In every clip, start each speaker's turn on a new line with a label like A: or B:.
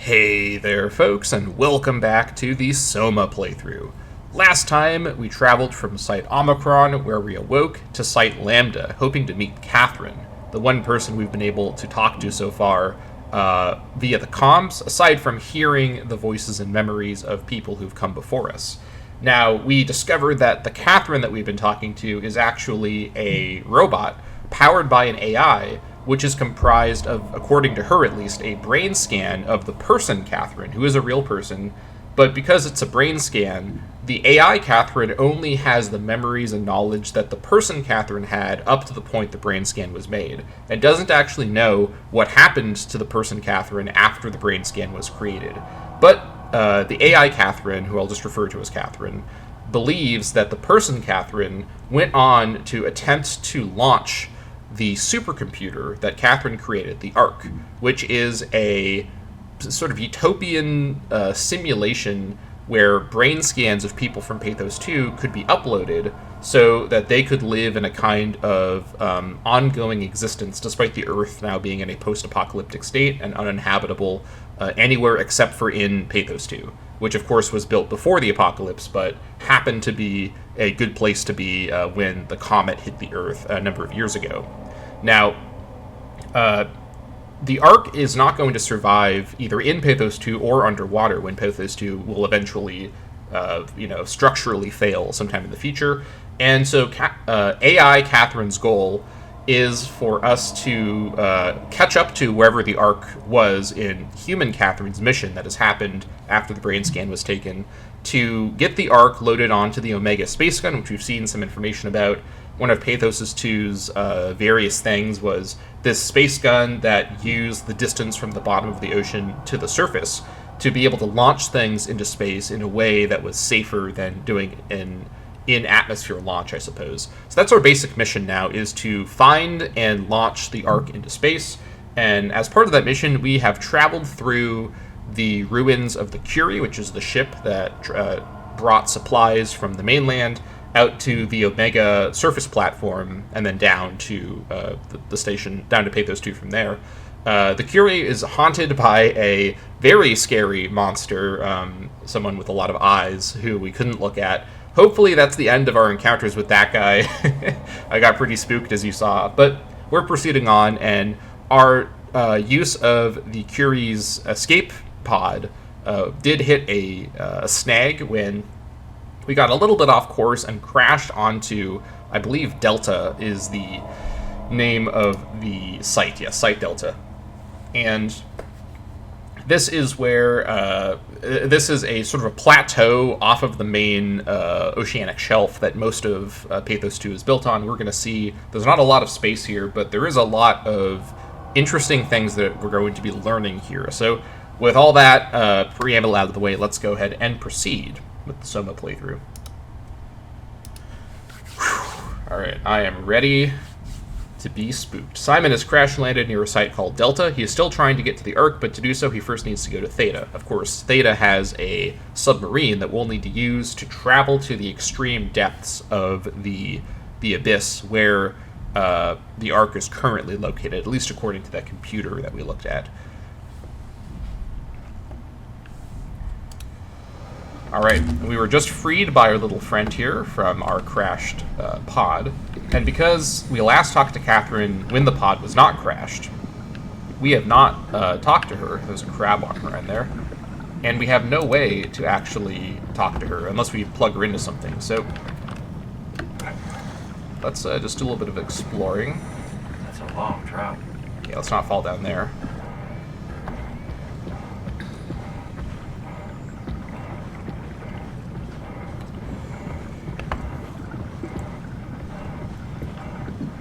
A: Hey there, folks, and welcome back to the SOMA playthrough. Last time, we traveled from Site Omicron, where we awoke, to Site Lambda, hoping to meet Catherine, the one person we've been able to talk to so far via the comms, aside from hearing the voices and memories of people who've come before us. Now, we discovered that the Catherine that we've been talking to is actually a robot powered by an AI, which is comprised of, according to her at least, a brain scan of the person Catherine, who is a real person. But because it's a brain scan, the AI Catherine only has the memories and knowledge that the person Catherine had up to the point the brain scan was made, and doesn't actually know what happened to the person Catherine after the brain scan was created. But the AI Catherine, who I'll just refer to as Catherine, believes that the person Catherine went on to attempt to launch the supercomputer that Catherine created, the Ark, which is a sort of utopian simulation where brain scans of people from Pathos 2 could be uploaded so that they could live in a kind of ongoing existence, despite the Earth now being in a post-apocalyptic state and uninhabitable anywhere except for in Pathos 2, which of course was built before the apocalypse, but happened to be a good place to be when the comet hit the Earth a number of years ago. Now, the Ark is not going to survive either in Pathos 2 or underwater when Pathos 2 will eventually, structurally fail sometime in the future. And so AI Catherine's goal is for us to catch up to wherever the Ark was in human Catherine's mission that has happened after the brain scan was taken, to get the Ark loaded onto the Omega space gun, which we've seen some information about. One of Pathos 2's various things was this space gun that used the distance from the bottom of the ocean to the surface to be able to launch things into space in a way that was safer than doing an in-atmosphere launch, I suppose. So that's our basic mission now, is to find and launch the Ark into space. And as part of that mission, we have traveled through the ruins of the Curie, which is the ship that brought supplies from the mainland out to the Omega surface platform, and then down to the station, down to Pathos 2 from there. The Curie is haunted by a very scary monster, someone with a lot of eyes, who we couldn't look at. Hopefully that's the end of our encounters with that guy. I got pretty spooked, as you saw. But we're proceeding on, and our use of the Curie's escape pod did hit a snag when we got a little bit off course and crashed onto, I believe Delta is the name of the site. Yes, Site Delta. And this is where, this is a sort of a plateau off of the main oceanic shelf that most of Pathos 2 is built on. We're going to see, there's not a lot of space here, but there is a lot of interesting things that we're going to be learning here. So with all that preamble out of the way, let's go ahead and proceed with the SOMA playthrough. Alright, I am ready to be spooked. Simon has crash landed near a site called Delta. He is still trying to get to the Ark, but to do so he first needs to go to Theta. Of course, Theta has a submarine that we'll need to use to travel to the extreme depths of the abyss where the Ark is currently located, at least according to that computer that we looked at. Alright, we were just freed by our little friend here from our crashed pod, and because we last talked to Catherine when the pod was not crashed, we have not talked to her. There's a crab on her end there, and we have no way to actually talk to her unless we plug her into something. So let's just do a little bit of exploring.
B: That's a long drop.
A: Yeah, let's not fall down there.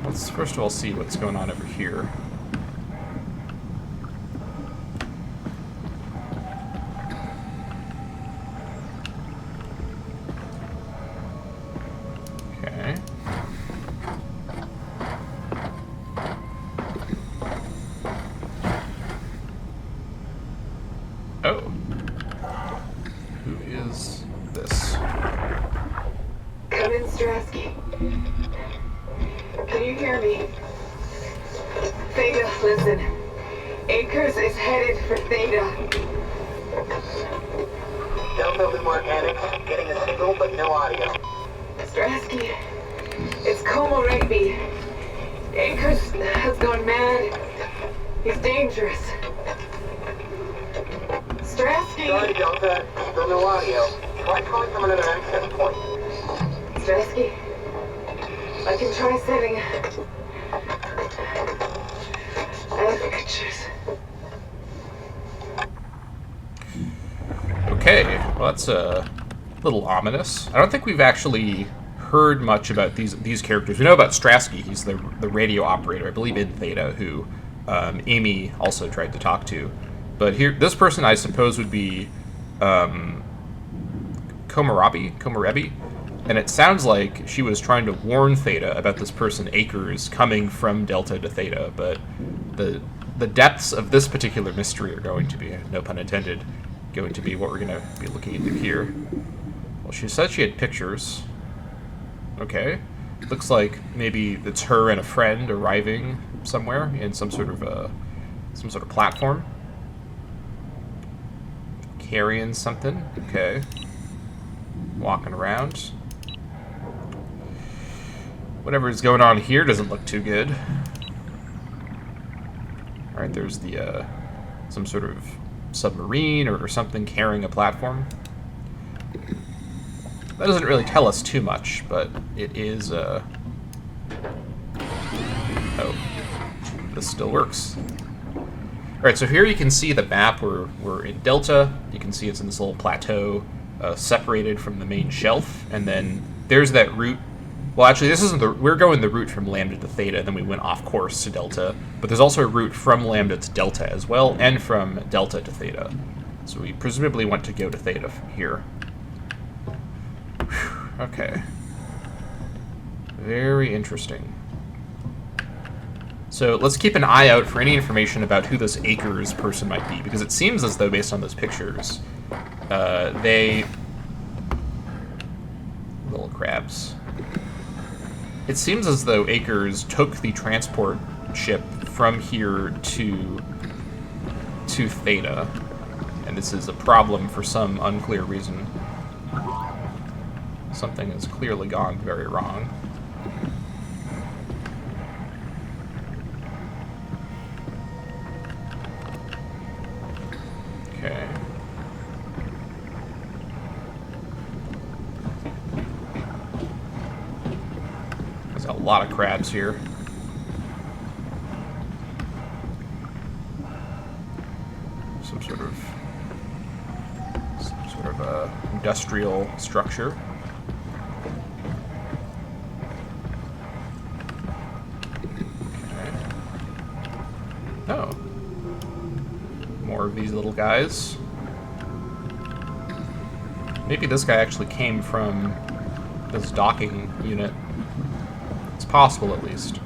A: Let's first of all see what's going on over here. Okay. Oh. Who is this?
C: Come in, Strasky. Can you hear me? Theta, listen. Akers is headed for Theta.
D: no audio.
C: Strasky, it's Como Rigby. Akers has gone mad. He's dangerous. Strasky!
D: Sorry, Delta. Still no audio. Try calling from another access point.
C: Strasky, I can try setting. I have pictures.
A: Okay, well that's a little ominous. I don't think we've actually heard much about these characters. We know about Strasky. He's the radio operator, I believe, in Theta, who Amy also tried to talk to. But here, this person I suppose would be Komarebi, and it sounds like she was trying to warn Theta about this person Akers coming from Delta to Theta. But the depths of this particular mystery are going to be, no pun intended, going to be what we're going to be looking into here. Well, she said she had pictures. Okay. Looks like maybe it's her and a friend arriving somewhere in some sort of platform. Carrying something. Okay. Walking around. Whatever is going on here doesn't look too good. Alright, there's the some sort of submarine or something carrying a platform. That doesn't really tell us too much, but it is, oh. This still works. Alright, so here you can see the map. We're in Delta. You can see it's in this little plateau, separated from the main shelf, and then there's that route. Well, actually, this isn't we're going the route from Lambda to Theta, and then we went off course to Delta, but there's also a route from Lambda to Delta as well, and from Delta to Theta. So we presumably want to go to Theta here. Okay. Very interesting. So let's keep an eye out for any information about who this Akers person might be, because it seems as though, based on those pictures, they... Little crabs. It seems as though Akers took the transport ship from here to Theta, and this is a problem for some unclear reason. Something has clearly gone very wrong. Okay. There's a lot of crabs here. Some sort of industrial structure. Oh. More of these little guys. Maybe this guy actually came from this docking unit. It's possible, at least.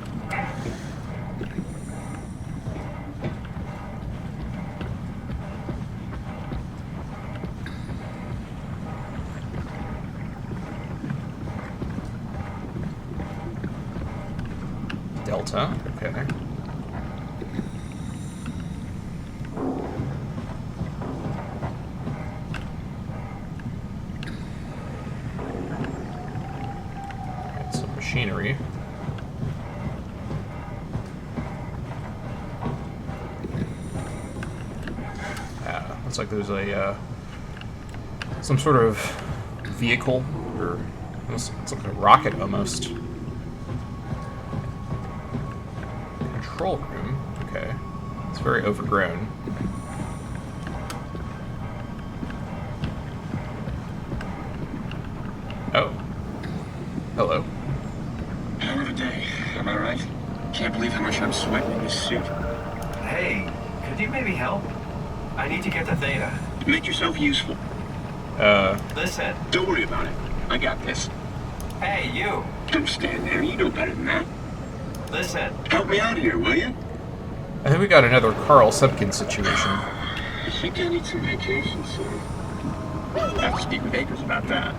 A: Delta, okay. Machinery. Looks like there's a some sort of vehicle, or almost, it's like a rocket almost. Control room. Okay, it's very overgrown. Oh, hello.
E: Hell of a day, am I right? Can't believe how much I'm sweating in this suit.
B: Hey, could you maybe help? I need to get to Theta.
E: Make yourself useful.
B: Listen.
E: Don't worry about it. I got this.
B: Hey, you.
E: Don't stand there. You know better than that.
B: Listen.
E: Help me out here, will you?
A: I think we got another Carl Simpkins situation.
E: I think I need some vacation soon. I have to speak with Akers about that.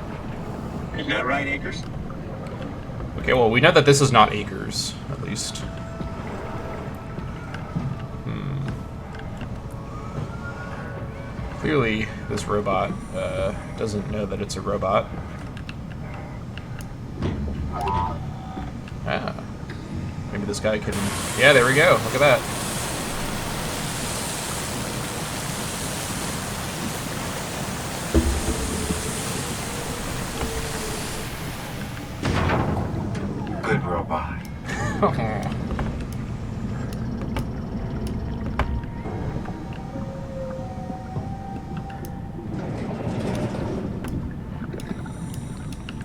E: Isn't that right, Akers?
A: Okay, well, we know that this is not Akers, at least. Clearly, this robot doesn't know that it's a robot. this guy can... Yeah, there we go. Look at that.
B: Good robot.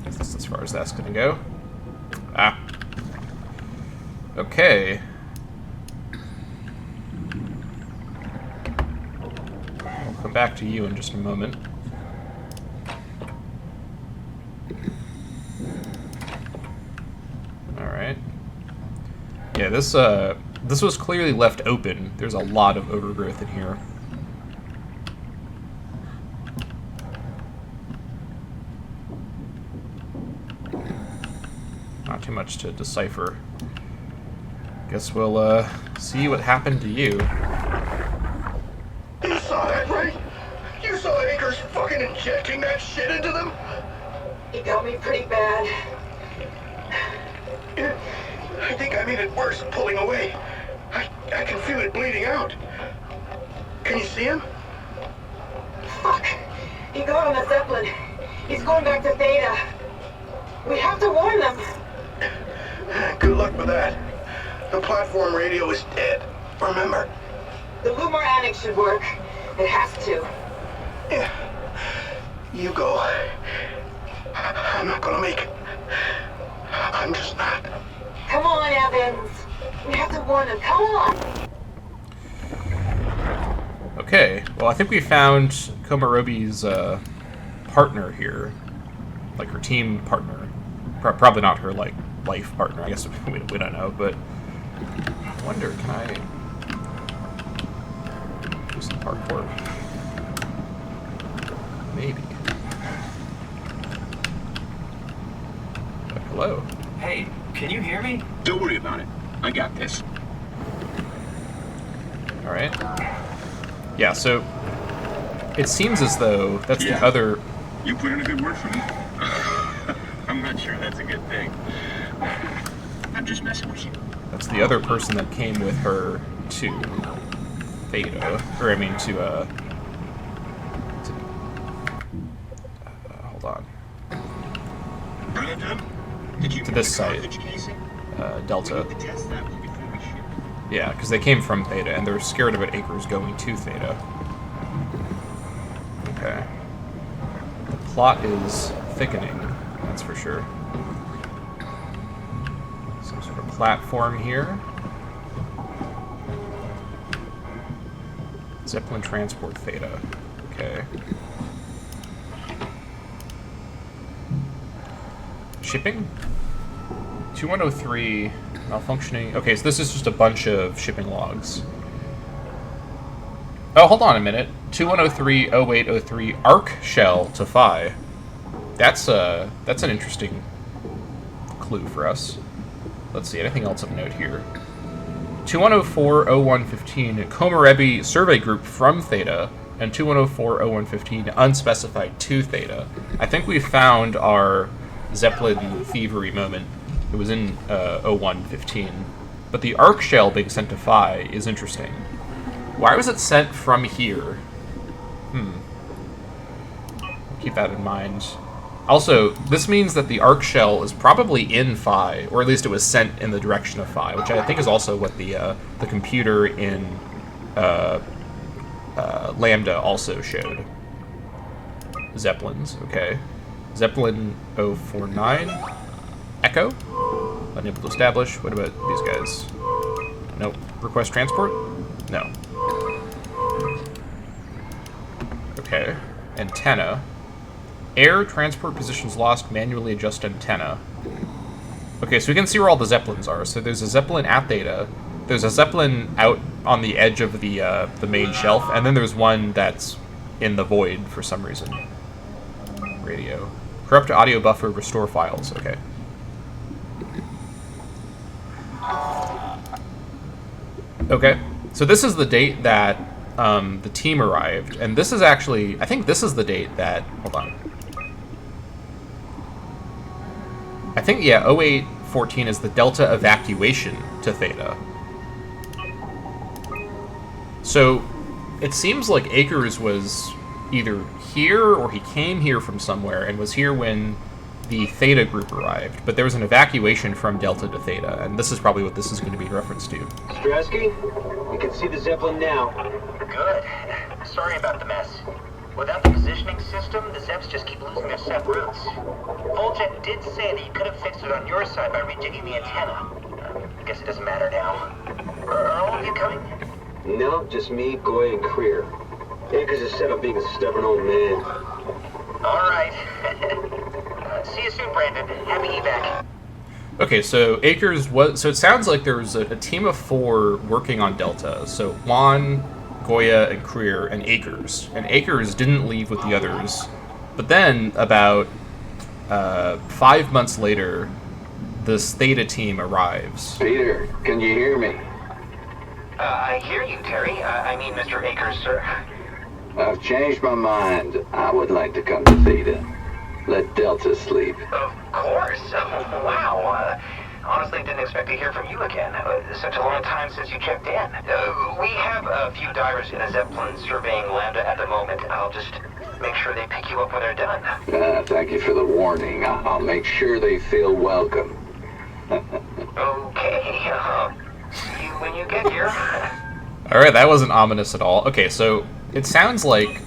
A: Guess that's as far as that's gonna go. Ah. Okay. I'll come back to you in just a moment. Alright. Yeah, this was clearly left open. There's a lot of overgrowth in here. Not too much to decipher. Guess we'll see what happened to you.
D: You saw that, right? You saw Akers fucking injecting that shit into them?
C: It got me pretty bad.
D: I think I made it worse pulling away. I can feel it bleeding out. Can you see him?
C: Fuck. He got on the Zeppelin. He's going back to Theta. We have to warn them.
D: Good luck with that. The platform radio is dead. Remember?
C: The Lumar Annex should work. It has to.
D: Yeah. You go. I'm not gonna make it. I'm just not.
C: Come on, Evans. We have to warn them. Come on.
A: Okay, well, I think we found Komarobi's partner here. Like, her team partner. Probably not her, like, life partner. I guess we don't know, but... I wonder, can I... do some parkour? Maybe. Hello?
B: Hey, can you hear me?
E: Don't worry about it. I got this.
A: Alright. Yeah, so... It seems as though that's
E: Yeah.
A: the other...
E: You put in a good word for me? I'm not sure that's a good thing. I'm just messing with you.
A: That's the other person that came with her to Theta. Or, I mean, to hold on.
E: Brandon, did you
A: To this site. Delta.
E: We need to test that one before we ship.
A: Yeah, because they came from Theta, and they're scared about Akers going to Theta. Okay. The plot is thickening, that's for sure. Some sort of platform here. Zeppelin transport Theta. Okay. Shipping? 2103 malfunctioning. Okay, so this is just a bunch of shipping logs. Oh, hold on a minute. 2103-0803 arc shell to Phi. That's an interesting clue for us. Let's see, anything else of note here? 2104-0115 Komarebi survey group from Theta, and 2104-0115 unspecified to Theta. I think we found our Zeppelin thievery moment. It was in 0115. But the arc shell being sent to Phi is interesting. Why was it sent from here? Keep that in mind. Also, this means that the arc shell is probably in Phi, or at least it was sent in the direction of Phi, which I think is also what the computer in Lambda also showed. Zeppelins, okay. Zeppelin 049. Echo? Unable to establish. What about these guys? Nope. Request transport? No. Okay. Antenna. Air transport positions lost. Manually adjust antenna. Okay, so we can see where all the Zeppelins are. So there's a Zeppelin at Theta. There's a Zeppelin out on the edge of the main shelf, and then there's one that's in the void for some reason. Radio. Corrupt audio buffer. Restore files. Okay. Okay, so this is the date that the team arrived, and this is actually, I think this is the date that, hold on. I think, yeah, 14 is the Delta evacuation to Theta. So it seems like Akers was either here or he came here from somewhere and was here when the Theta group arrived, but there was an evacuation from Delta to Theta, and this is probably what this is going to be referenced to.
F: Strasky, you can see the Zeppelin now.
G: Good. Sorry about the mess. Without the positioning system, the Zeps just keep losing their set routes. Voljet did say that you could have fixed it on your side by redigging the antenna. I guess it doesn't matter now. Are all of you coming?
F: No, just me, Goy, and Creer. Akers is set up being a stubborn old man.
G: All right. See you soon, Brandon. Happy evac.
A: Okay, so Akers was... So it sounds like there was a team of 4 working on Delta. So Juan, Goya, and Creer, and Akers. And Akers didn't leave with the others. But then, about 5 months later, this Theta team arrives.
D: Peter, can you hear me?
B: I hear you, Terry. I mean, Mr. Akers, sir.
D: I've changed my mind. I would like to come to Theta. Let Delta sleep.
B: Of course. Wow. Honestly, didn't expect to hear from you again. Such a long time since you checked in. We have a few divers in a Zeppelin surveying Lambda at the moment. I'll just make sure they pick you up when they're done.
D: Thank you for the warning. I'll make sure they feel welcome.
B: Okay. See you when you get here.
A: Alright, that wasn't ominous at all. Okay, so it sounds like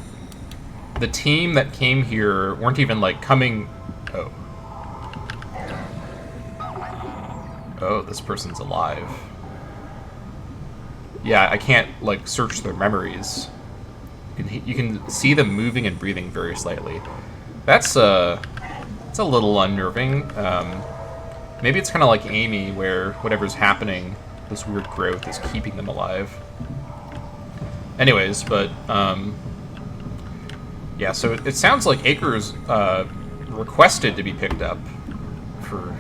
A: the team that came here weren't even, like, coming... Oh. Oh, this person's alive. Yeah, I can't, like, search their memories. You can see them moving and breathing very slightly. That's a little unnerving. Maybe it's kind of like Amy, where whatever's happening, this weird growth is keeping them alive. Anyways, but, yeah, so it sounds like Akers requested to be picked up for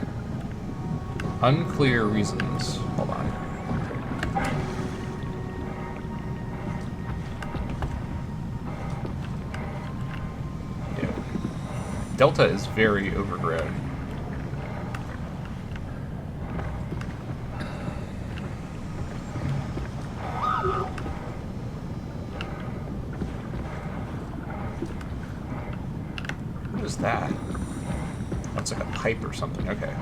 A: unclear reasons. Hold on. Yeah. Delta is very overgrown. What is that? That's like a pipe or something. Okay.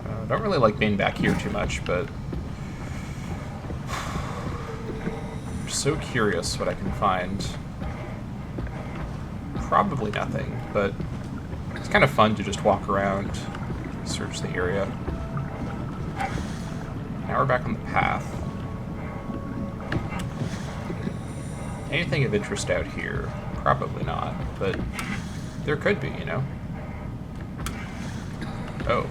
A: I don't really like being back here too much, but I'm so curious what I can find. Probably nothing, but it's kind of fun to just walk around, search the area. Now we're back on the path. Anything of interest out here? Probably not, but there could be, you know? Oh.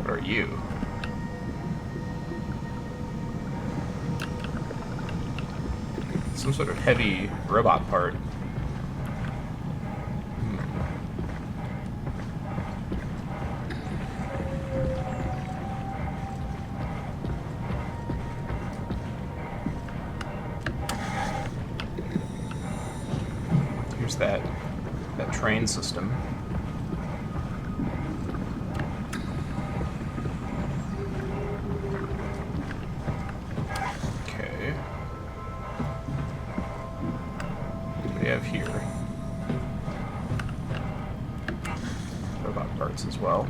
A: What are you? Some sort of heavy robot part. Here's that train system. Okay. What do we have here? Robot parts as well.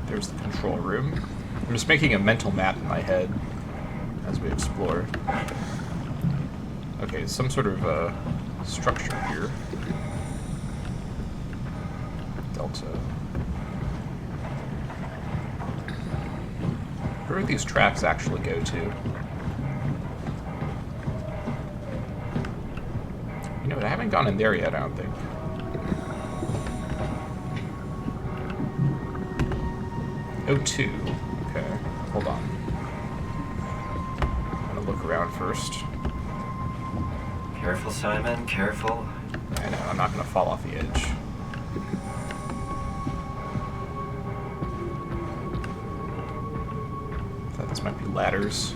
A: There's the control room. I'm just making a mental map in my head as we explore. Okay, some sort of structure here. Delta. Where do these tracks actually go to? You know what, I haven't gone in there yet, I don't think. O2. Okay, hold on. I'm gonna look around first.
B: Careful, Simon, careful.
A: I know, I'm not gonna fall off the edge. Thought this might be ladders.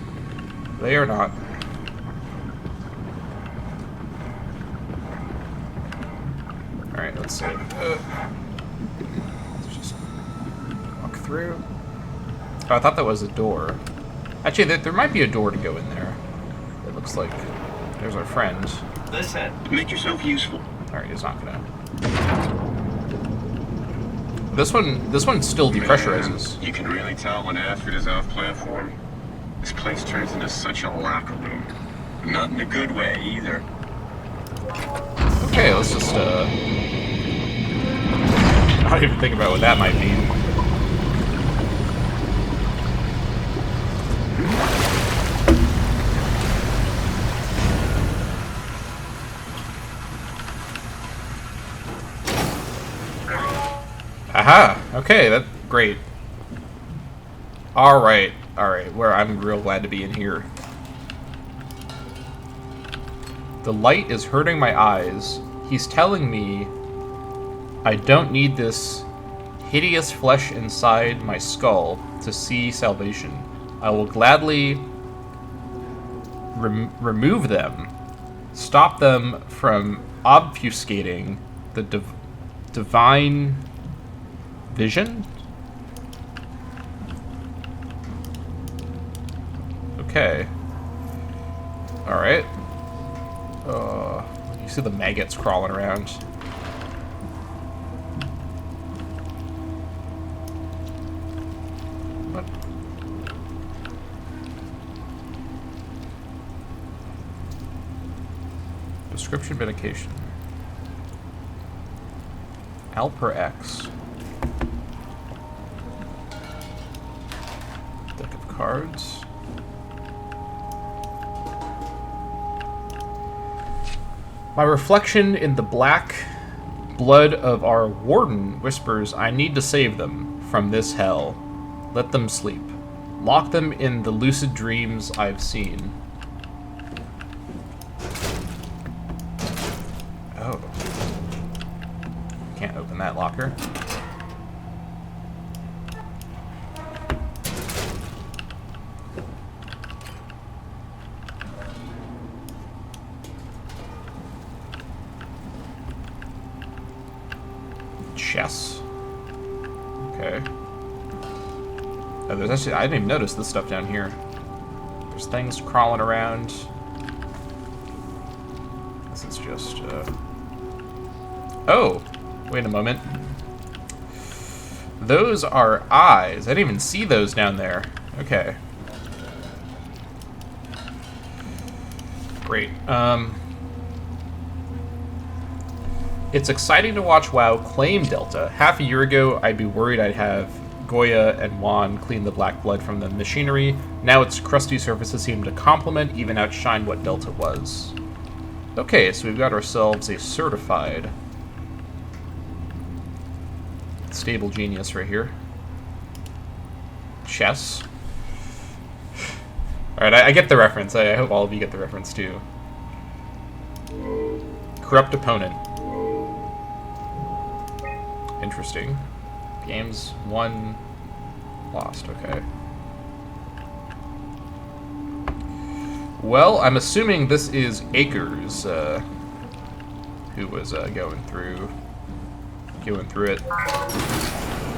A: They are not. Let's see. Let's just walk through. Oh, I thought that was a door. Actually, there might be a door to go in there. It looks like there's our friend.
E: Listen, make yourself useful.
A: Alright, he's not gonna. This one still depressurizes.
E: Man, you can really tell when Alfred is off platform. This place turns into such a locker room. Not in a good way either.
A: Okay, let's just I don't even think about what that might mean. Aha! Okay, that's great. Alright, where I'm real glad to be in here. The light is hurting my eyes. He's telling me I don't need this hideous flesh inside my skull to see salvation. I will gladly remove them, stop them from obfuscating the divine vision? Okay. Alright. You see the maggots crawling around. What? Prescription medication. Alper X. Deck of cards. My reflection in the black blood of our warden whispers, I need to save them from this hell. Let them sleep. Lock them in the lucid dreams I've seen. Oh. Can't open that locker. Chess. Okay. Oh, there's actually, I didn't even notice this stuff down here. There's things crawling around. This is just, Oh! Wait a moment. Those are eyes. I didn't even see those down there. Okay. Great. It's exciting to watch WoW claim Delta. Half a year ago, I'd be worried I'd have Goya and Juan clean the black blood from the machinery. Now its crusty surfaces seem to complement, even outshine what Delta was. Okay, so we've got ourselves a certified stable genius right here. Chess. Alright, I get the reference. I hope all of you get the reference too. Corrupt opponent. Interesting. Games won, lost. Okay. Well, I'm assuming this is Akers, who was going through it.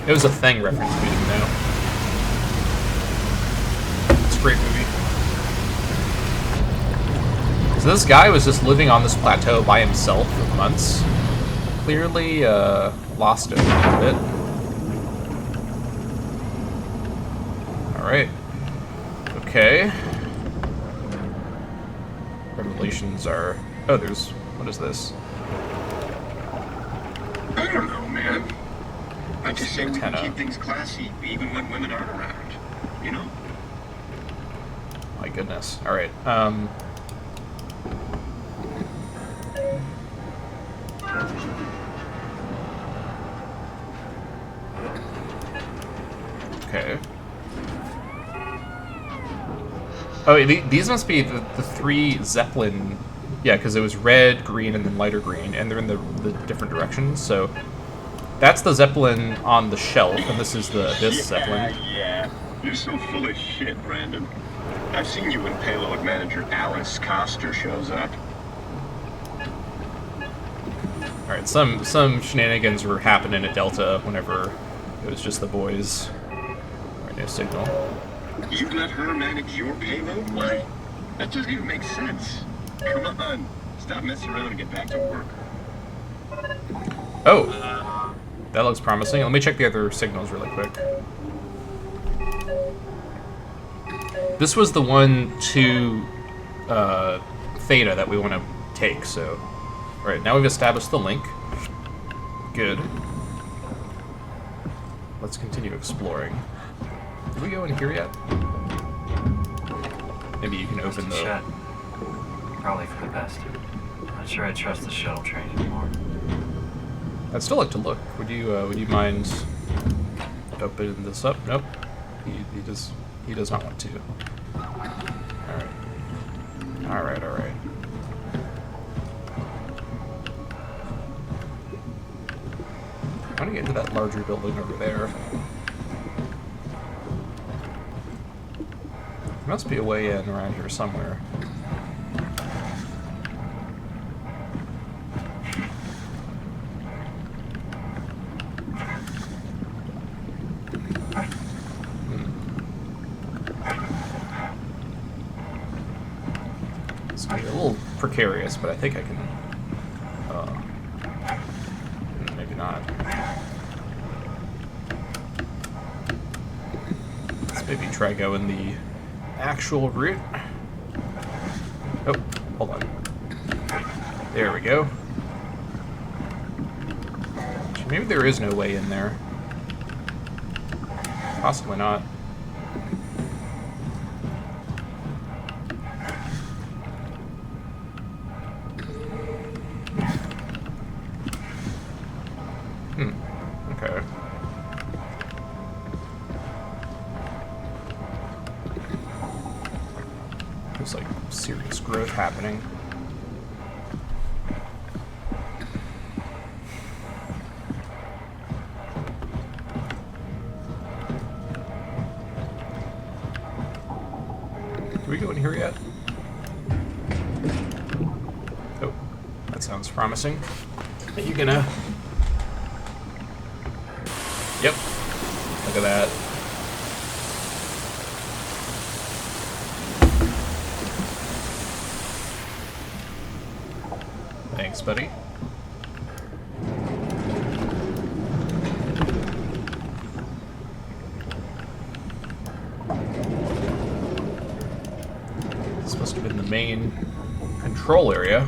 A: It was a Thing reference, we didn't know. It's a great movie. So this guy was just living on this plateau by himself for months. Clearly, lost it a little bit. Alright. Okay. Revelations are... Oh, there's... What is this?
E: I don't know, man. I just say we can
A: Antenna.
E: keep things classy, even when women aren't around. You know?
A: My goodness. Alright, Okay. Oh, these must be the three Zeppelin... Yeah, because it was red, green, and then lighter green, and they're in the different directions, so... That's the Zeppelin on the shelf, and this is this Zeppelin.
E: Yeah. You're so full of shit, Brandon. I've seen you when payload manager Alice Coster shows up.
A: Alright, some shenanigans were happening at Delta whenever it was just the boys. Alright, no signal.
E: You let her manage your payload? Why? That doesn't even make sense. Come on. Stop messing around and get back to work.
A: Oh! That looks promising. Let me check the other signals really quick. This was the one to Theta that we want to take, so... Alright, now we've established the link. Good. Let's continue exploring. Did we go in here yet? Maybe you can open the...
H: Shut. Probably for the best. Not sure I trust the shuttle train anymore.
A: I'd still like to look. Would you mind opening this up? Nope. He does not want to. Alright. Alright. I want to get into that larger building over there. There must be a way in around here somewhere. It's a little precarious, but I think I can... maybe not. Let's maybe try going the actual route. Oh, hold on. There we go. Maybe there is no way in there. Possibly not. Okay. There's like serious growth happening. Do we go in here yet? Oh, that sounds promising. Are you gonna... Yep. Look at that. Thanks, buddy. This must have been the main control area.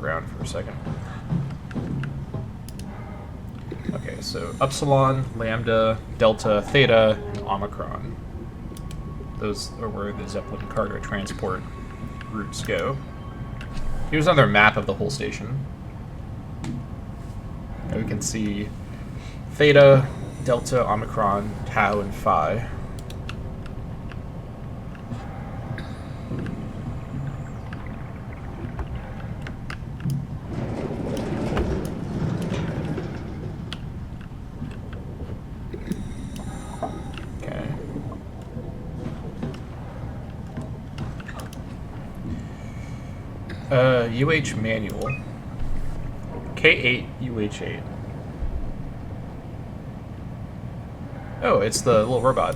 A: Around for a second. Okay, so Upsilon, Lambda, Delta, Theta, and Omicron. Those are where the Zeppelin cargo transport routes go. Here's another map of the whole station. Now we can see Theta, Delta, Omicron, Tau, and Phi. UH manual. K8 UH8. Oh, it's the little robot.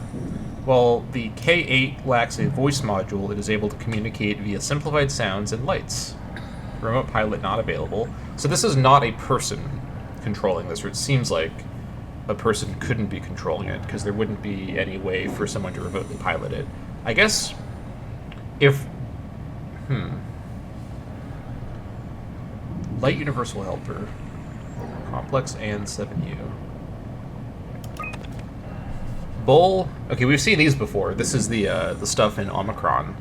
A: Well, the K8 lacks a voice module that is able to communicate via simplified sounds and lights. Remote pilot not available. So this is not a person controlling this, or it seems like a person couldn't be controlling it, because there wouldn't be any way for someone to remotely pilot it. I guess if... Light Universal Helper. Complex and 7U. Bull. Okay, we've seen these before. This is the stuff in Omicron.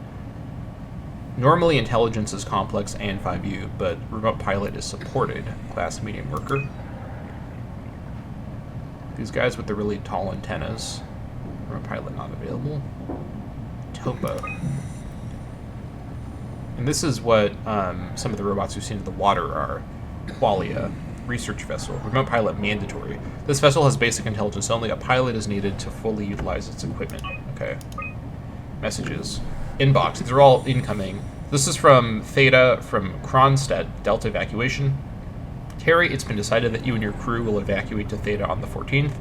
A: Normally, intelligence is complex and 5U, but remote pilot is supported. Class medium worker. These guys with the really tall antennas. Remote pilot not available. Topo. And this is what some of the robots we've seen in the water are. Qualia. research vessel. Remote pilot mandatory. This vessel has basic intelligence only. A pilot is needed to fully utilize its equipment. Okay. Messages. Inbox. These are all incoming. This is from Theta, from Kronstadt. Delta evacuation. Terry, it's been decided that you and your crew will evacuate to Theta on the 14th.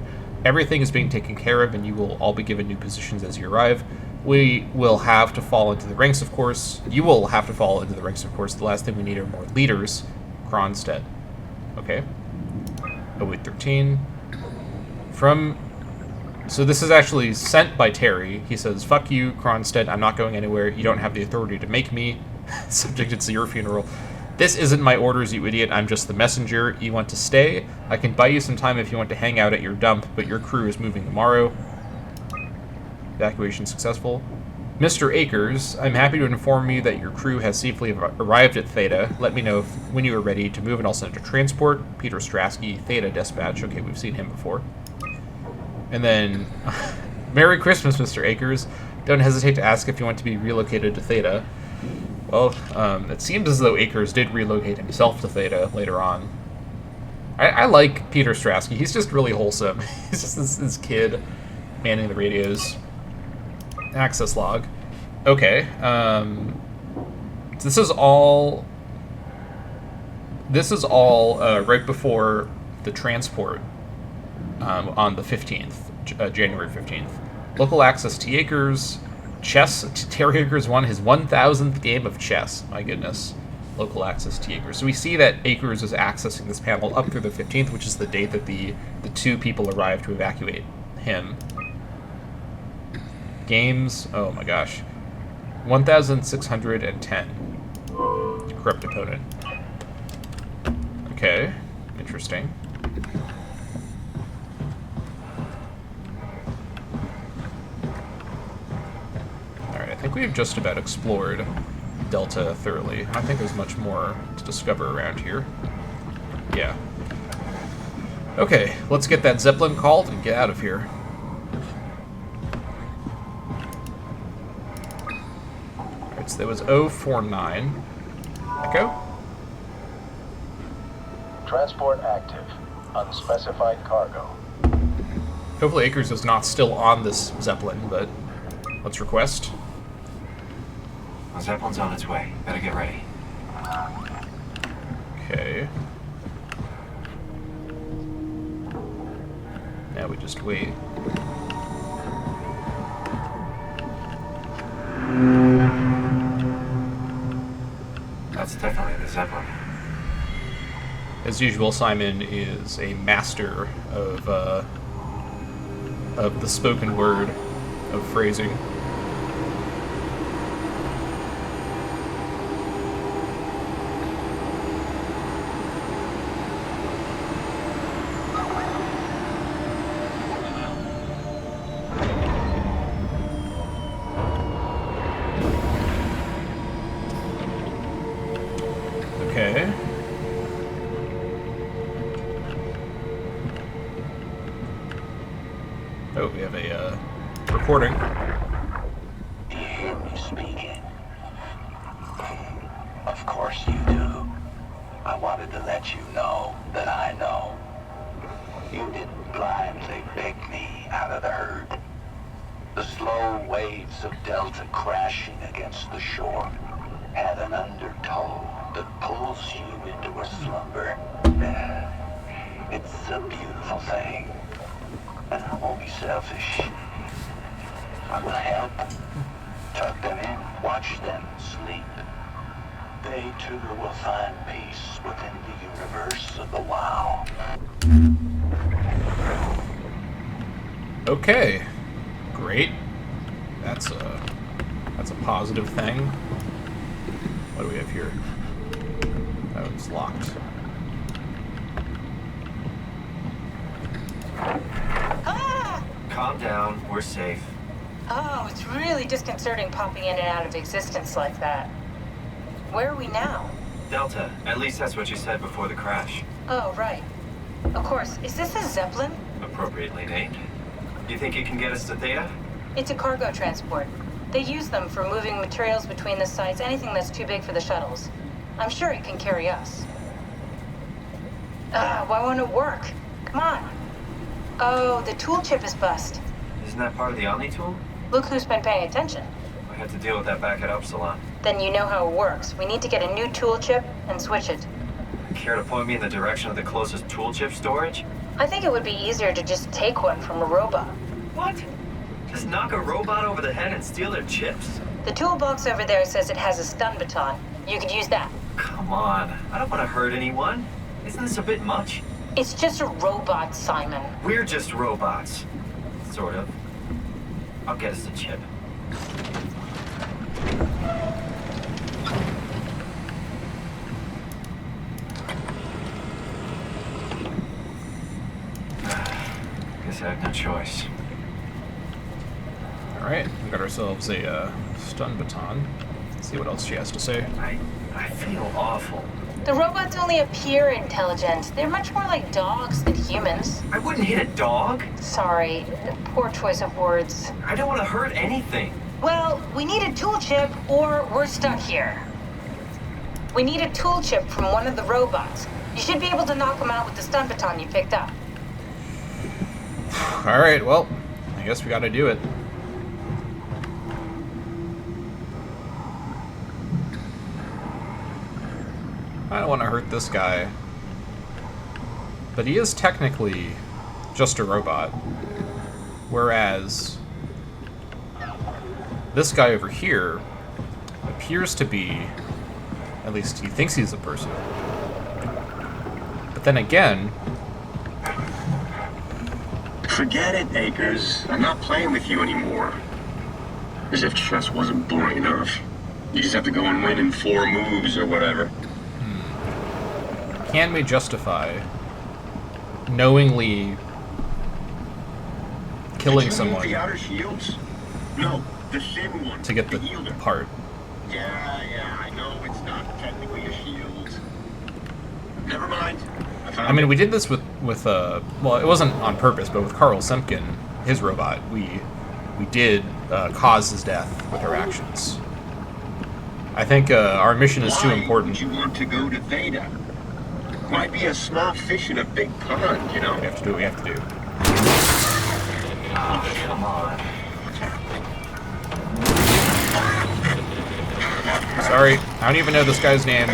A: Everything is being taken care of, and you will all be given new positions as you arrive. We will have to fall into the ranks, of course. You will have to fall into the ranks, of course. The last thing we need are more leaders. Kronstadt. Okay. 0813. So this is actually sent by Terry. He says, fuck you, Kronstadt. I'm not going anywhere. You don't have the authority to make me. Subject, it's your funeral. This isn't my orders, you idiot. I'm just the messenger. You want to stay? I can buy you some time if you want to hang out at your dump, but your crew is moving tomorrow. Evacuation successful. Mr. Akers, I'm happy to inform you that your crew has safely arrived at Theta. Let me know when you are ready to move, and I'll send it to transport. Peter Strasky, Theta Dispatch. Okay, we've seen him before. And then, Merry Christmas, Mr. Akers. Don't hesitate to ask if you want to be relocated to Theta. Well, it seems as though Akers did relocate himself to Theta later on. I like Peter Strasky. He's just really wholesome. He's just this kid manning the radios. Access log. Okay. This is all right before the transport on the 15th, January 15th. Local access T. Akers. Chess. Terry Akers won his 1,000th game of chess. My goodness. Local access T. Akers. So we see that Akers is accessing this panel up through the 15th, which is the date that the two people arrived to evacuate him. Games. Oh my gosh. 1,610. Corrupt opponent. Okay. Interesting. I think we've just about explored Delta thoroughly. I think there's much more to discover around here. Yeah. Okay, let's get that Zeppelin called and get out of here. Alright, so that was 049. Echo?
I: Transport active. Unspecified cargo.
A: Hopefully Akers is not still on this Zeppelin, but let's request.
H: The Zeppelin's on its way. Better get ready.
A: Okay. Now we just wait.
H: That's definitely the Zeppelin.
A: As usual, Simon is a master of the spoken word, of phrasing. Okay. Oh, we have a recording.
J: Do you hear me speaking? Of course you do. I wanted to let you know that I know. You didn't blindly pick me out of the herd. The slow waves of Delta crashing against the shore had an undertow that pulls you into a slumber. It's a beautiful thing. And I won't be selfish. I will help. Tuck them in, watch them sleep. They too will find peace within the universe of the WoW.
A: Okay. Great. That's a positive thing. What do we have here? Oh, it's locked.
C: Ah!
H: Calm down. We're safe.
C: Oh, it's really disconcerting popping in and out of existence like that. Where are we now?
H: Delta. At least that's what you said before the crash.
C: Oh, right. Of course. Is this a Zeppelin?
H: Appropriately named. You think it can get us to Theta?
C: It's a cargo transport. They use them for moving materials between the sites, anything that's too big for the shuttles. I'm sure it can carry us.
K: Why won't it work? Come on. Oh, the tool chip is bust.
H: Isn't that part of the Omni tool?
K: Look who's been paying attention.
H: I had to deal with that back at Upsilon.
K: Then you know how it works. We need to get a new tool chip and switch it.
H: Care to point me in the direction of the closest tool chip storage?
K: I think it would be easier to just take one from a robot.
H: What? Just knock a robot over the head and steal their chips?
K: The toolbox over there says it has a stun baton. You could use that.
H: Come on. I don't want to hurt anyone. Isn't this a bit much?
K: It's just a robot, Simon.
H: We're just robots. Sort of. I'll get us the chip. Guess I have no choice.
A: Alright, we got ourselves a stun baton. Let's see what else she has to say.
H: I feel awful.
K: The robots only appear intelligent. They're much more like dogs than humans.
H: I wouldn't hit a dog.
K: Sorry, poor choice of words.
H: I don't want to hurt anything.
K: Well, we need a tool chip or we're stuck here. We need a tool chip from one of the robots. You should be able to knock them out with the stun baton you picked up.
A: Alright, well, I guess we gotta do it. I don't want to hurt this guy. But he is technically just a robot. Whereas this guy over here appears to be, at least he thinks he's a person. But then again...
E: Forget it, Akers. I'm not playing with you anymore. As if chess wasn't boring enough. You just have to go and win in 4 moves or whatever.
A: Can we justify knowingly killing someone
E: the outer shields? No, the thin one.
A: To get the part?
E: Yeah, I know it's not technically a shield. Never mind.
A: I mean, we did this with well, it wasn't on purpose, but with Carl Semkin, his robot, we did cause his death with our actions. I think our mission is too important.
E: Why would you want to go to Theta? Might be a small fish in a big pond, you know.
A: We have to do what we have to do.
H: Oh, come on.
A: Sorry, I don't even know this guy's name.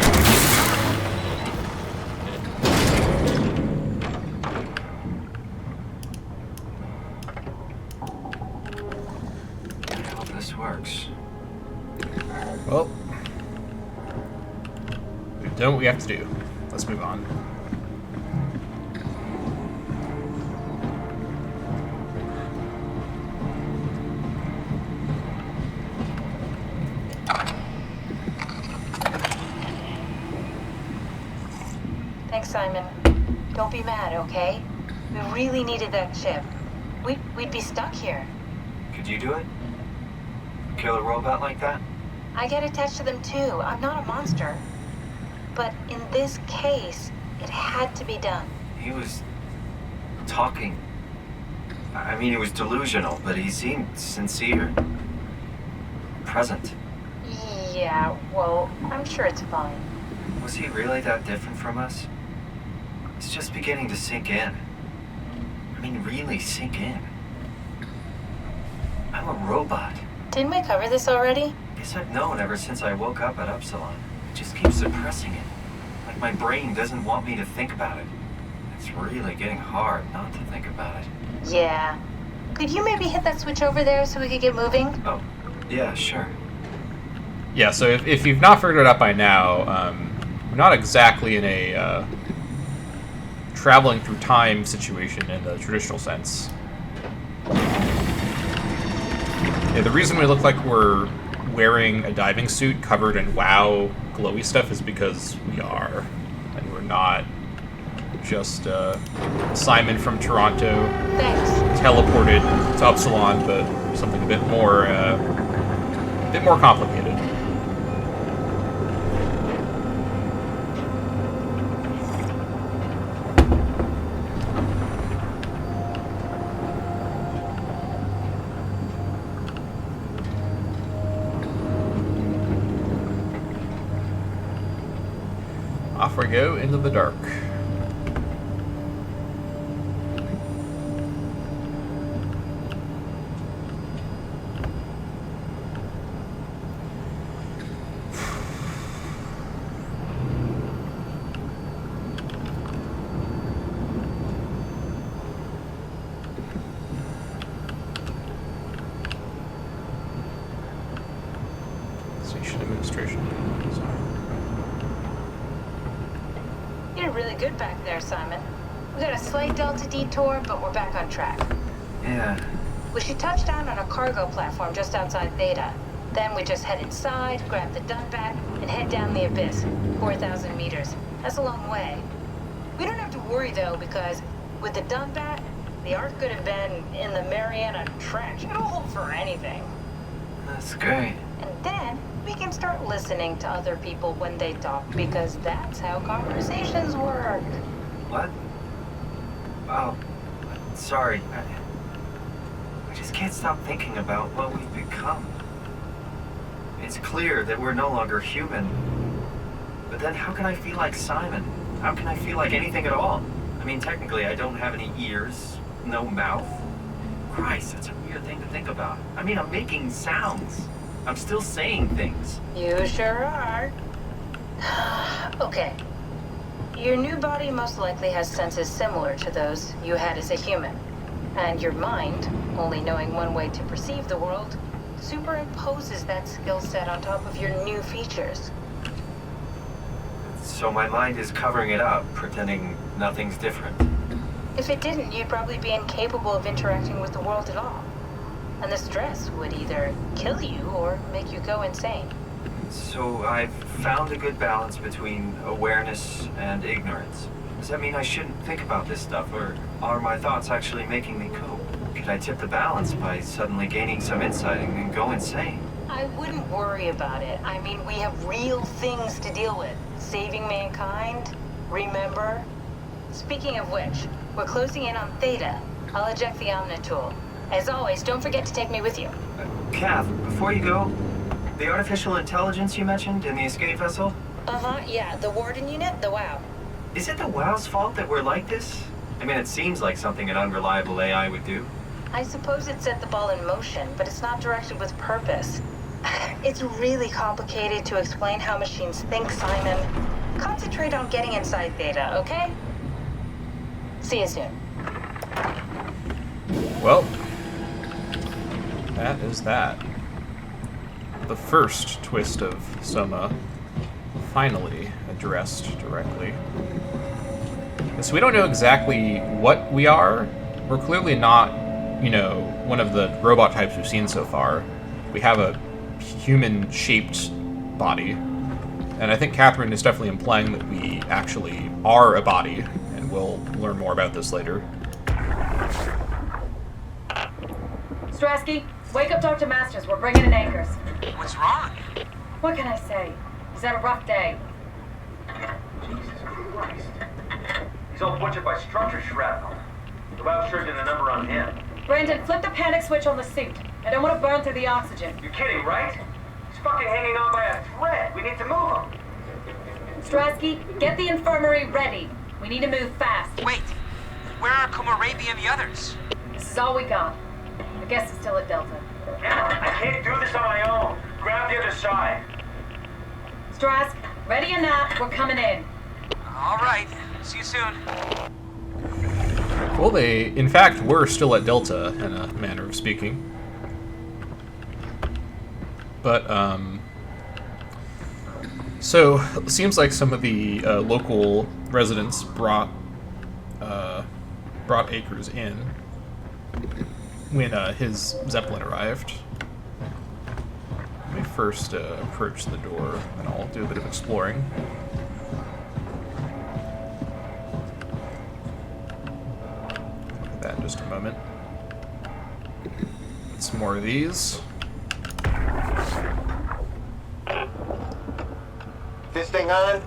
H: I hope this works.
A: Well, we've done what we have to do. Let's move on.
K: Thanks, Simon. Don't be mad, okay? We really needed that chip. We'd be stuck here.
H: Could you do it? Kill a robot like that?
K: I get attached to them too. I'm not a monster. But in this case, it had to be done.
H: He was talking. I mean, he was delusional, but he seemed sincere. Present.
K: Yeah, well, I'm sure it's fine.
H: Was he really that different from us? It's just beginning to sink in. I mean, really sink in. I'm a robot.
K: Didn't we cover this already?
H: Guess I've known ever since I woke up at Upsilon. I just keep suppressing it. Like my brain doesn't want me to think about it. It's really getting hard not to think about it.
K: Yeah. Could you maybe hit that switch over there so we could get moving?
H: Oh, yeah, sure.
A: Yeah, so if you've not figured it out by now, we're not exactly in a traveling through time situation in the traditional sense. Yeah, the reason we look like we're wearing a diving suit covered in WoW glowy stuff is because we are, and we're not just Simon from Toronto teleported to Upsilon, but something a bit more complicated. Off we go into the dark.
K: really good back there, Simon. We got a slight delta detour, but we're back on track.
H: Yeah.
K: We should touch down on a cargo platform just outside Theta. Then we just head inside, grab the Dunbat, and head down the abyss. 4,000 meters. That's a long way. We don't have to worry, though, because with the Dunbat, the Ark could have been in the Mariana Trench. It'll hold for anything.
H: That's great.
K: And then we can start listening to other people when they talk, because that's how conversations work.
H: What? Oh, sorry. I just can't stop thinking about what we've become. It's clear that we're no longer human. But then how can I feel like Simon? How can I feel like anything at all? I mean, technically, I don't have any ears, no mouth. Christ, that's a weird thing to think about. I mean, I'm making sounds. I'm still saying things.
K: You sure are. Okay. Your new body most likely has senses similar to those you had as a human. And your mind, only knowing one way to perceive the world, superimposes that skill set on top of your new features.
H: So my mind is covering it up, pretending nothing's different.
K: If it didn't, you'd probably be incapable of interacting with the world at all. And the stress would either kill you or make you go insane.
H: So I've found a good balance between awareness and ignorance. Does that mean I shouldn't think about this stuff, or are my thoughts actually making me cope? Could I tip the balance by suddenly gaining some insight and then go insane?
K: I wouldn't worry about it. I mean, we have real things to deal with. Saving mankind, remember? Speaking of which, we're closing in on Theta. I'll eject the Omnitool. As always, don't forget to take me with you.
H: Kath, before you go, the artificial intelligence you mentioned in the escape vessel?
K: Uh-huh, yeah, the Warden unit, the WOW.
H: Is it the WOW's fault that we're like this? I mean, it seems like something an unreliable AI would do.
K: I suppose it set the ball in motion, but it's not directed with purpose. It's really complicated to explain how machines think, Simon. Concentrate on getting inside Theta, okay? See you soon.
A: Well, that is that. The first twist of SOMA finally addressed directly. So we don't know exactly what we are. We're clearly not, one of the robot types we've seen so far. We have a human-shaped body. And I think Catherine is definitely implying that we actually are a body, and we'll learn more about this later.
L: Strasky, wake up Dr. Masters. We're bringing in anchors.
G: What's wrong?
L: What can I say? He's had a rough day.
G: Jesus Christ. He's all butchered by structure shrapnel. The WOW sure did a number on him.
L: Brandon, flip the panic switch on the suit. I don't want to burn through the oxygen.
G: You're kidding, right? He's fucking hanging on by a thread. We need to move him.
L: Strasky, get the infirmary ready. We need to move fast.
G: Wait. Where are Komorabi and the others?
L: This is all we got. I guess it's still at Delta.
G: Emma, I can't do this on my own. Grab the other side.
L: Strask, ready or not, we're coming in.
G: All right. See you soon.
A: Well, they, in fact, were still at Delta, in a manner of speaking. But, so, it seems like some of the local residents brought Akers in when his Zeppelin arrived. Let me first approach the door, and I'll do a bit of exploring. Look at that in just a moment. Get some more of these.
M: This thing on?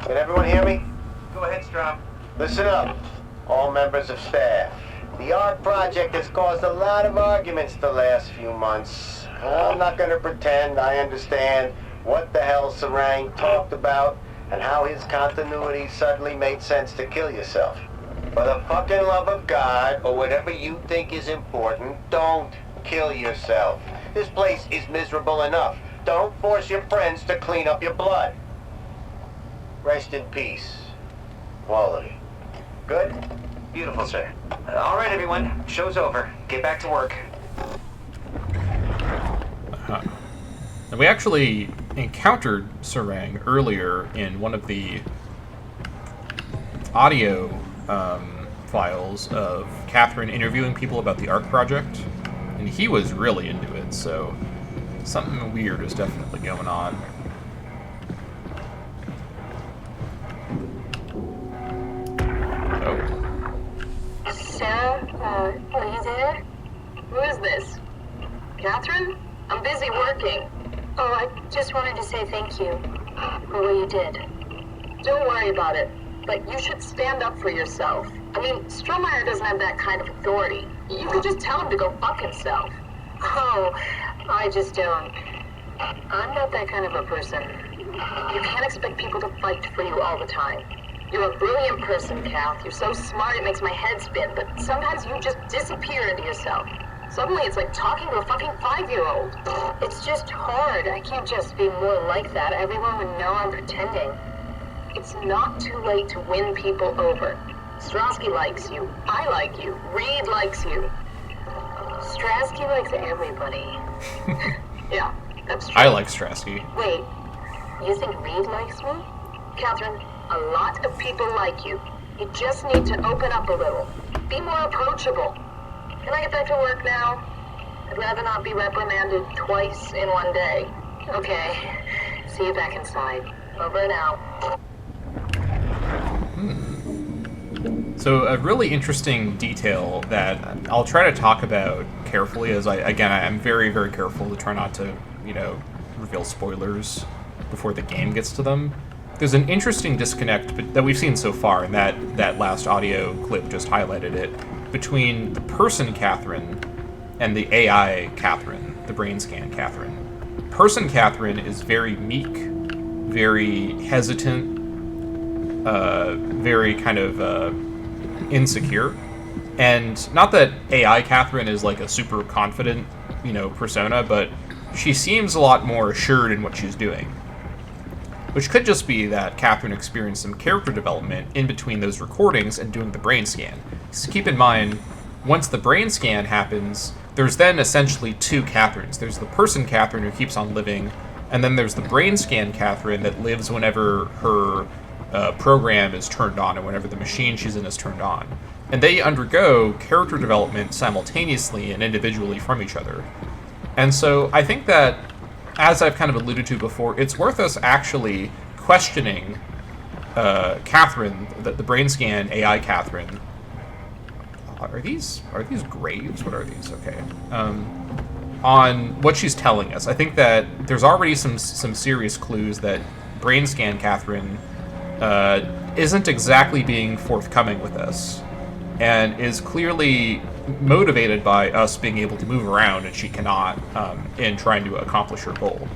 M: Can everyone hear me?
G: Go ahead, Strom.
M: Listen up, all members of staff. The ARC project has caused a lot of arguments the last few months. I'm not going to pretend I understand what the hell Sarang talked about and how his continuity suddenly made sense to kill yourself. For the fucking love of God, or whatever you think is important, don't kill yourself. This place is miserable enough. Don't force your friends to clean up your blood. Rest in peace, all of you. Good?
G: Beautiful, sir. All right, everyone. Show's over. Get back to work.
A: And we actually encountered Sarang earlier in one of the audio files of Catherine interviewing people about the ARC project, and he was really into it, so something weird is definitely going on. Oh.
C: Sarah, are you there? Who is this? Catherine? I'm busy working.
L: Oh, I just wanted to say thank you for what you did.
C: Don't worry about it. But you should stand up for yourself. I mean, Strohmeyer doesn't have that kind of authority. You could just tell him to go fuck himself.
L: Oh, I just don't. I'm not that kind of a person.
C: You can't expect people to fight for you all the time. You're a brilliant person, Kath. You're so smart it makes my head spin, but sometimes you just disappear into yourself. Suddenly it's like talking to a fucking 5-year-old.
L: It's just hard. I can't just be more like that. Everyone would know I'm pretending.
C: It's not too late to win people over. Strasky likes you. I like you. Reed likes you.
L: Strasky likes everybody.
C: Yeah, that's true.
A: I like Strasky.
L: Wait, you think Reed likes me?
C: Catherine, a lot of people like you. You just need to open up a little. Be more approachable. Can I get back to work now? I'd rather not be reprimanded twice in one day.
L: Okay. See you back inside.
C: Over and out.
A: So a really interesting detail that I'll try to talk about carefully, as I'm very, very careful to try not to, reveal spoilers before the game gets to them. There's an interesting disconnect that we've seen so far, and that last audio clip just highlighted it, between the person Catherine and the AI Catherine, the brain scan Catherine. Person Catherine is very meek, very hesitant, very kind of insecure. And not that AI Catherine is like a super confident, persona, but she seems a lot more assured in what she's doing. Which could just be that Catherine experienced some character development in between those recordings and doing the brain scan. So keep in mind, once the brain scan happens, there's then essentially two Catherines. There's the person Catherine who keeps on living, and then there's the brain scan Catherine that lives whenever her program is turned on and whenever the machine she's in is turned on. And they undergo character development simultaneously and individually from each other. And so I think that, as I've kind of alluded to before, it's worth us actually questioning Catherine, the brain scan AI Catherine. Are these graves? What are these? Okay. On what she's telling us. I think that there's already some serious clues that brain scan Catherine isn't exactly being forthcoming with us, and is clearly motivated by us being able to move around, and she cannot, in trying to accomplish her goal.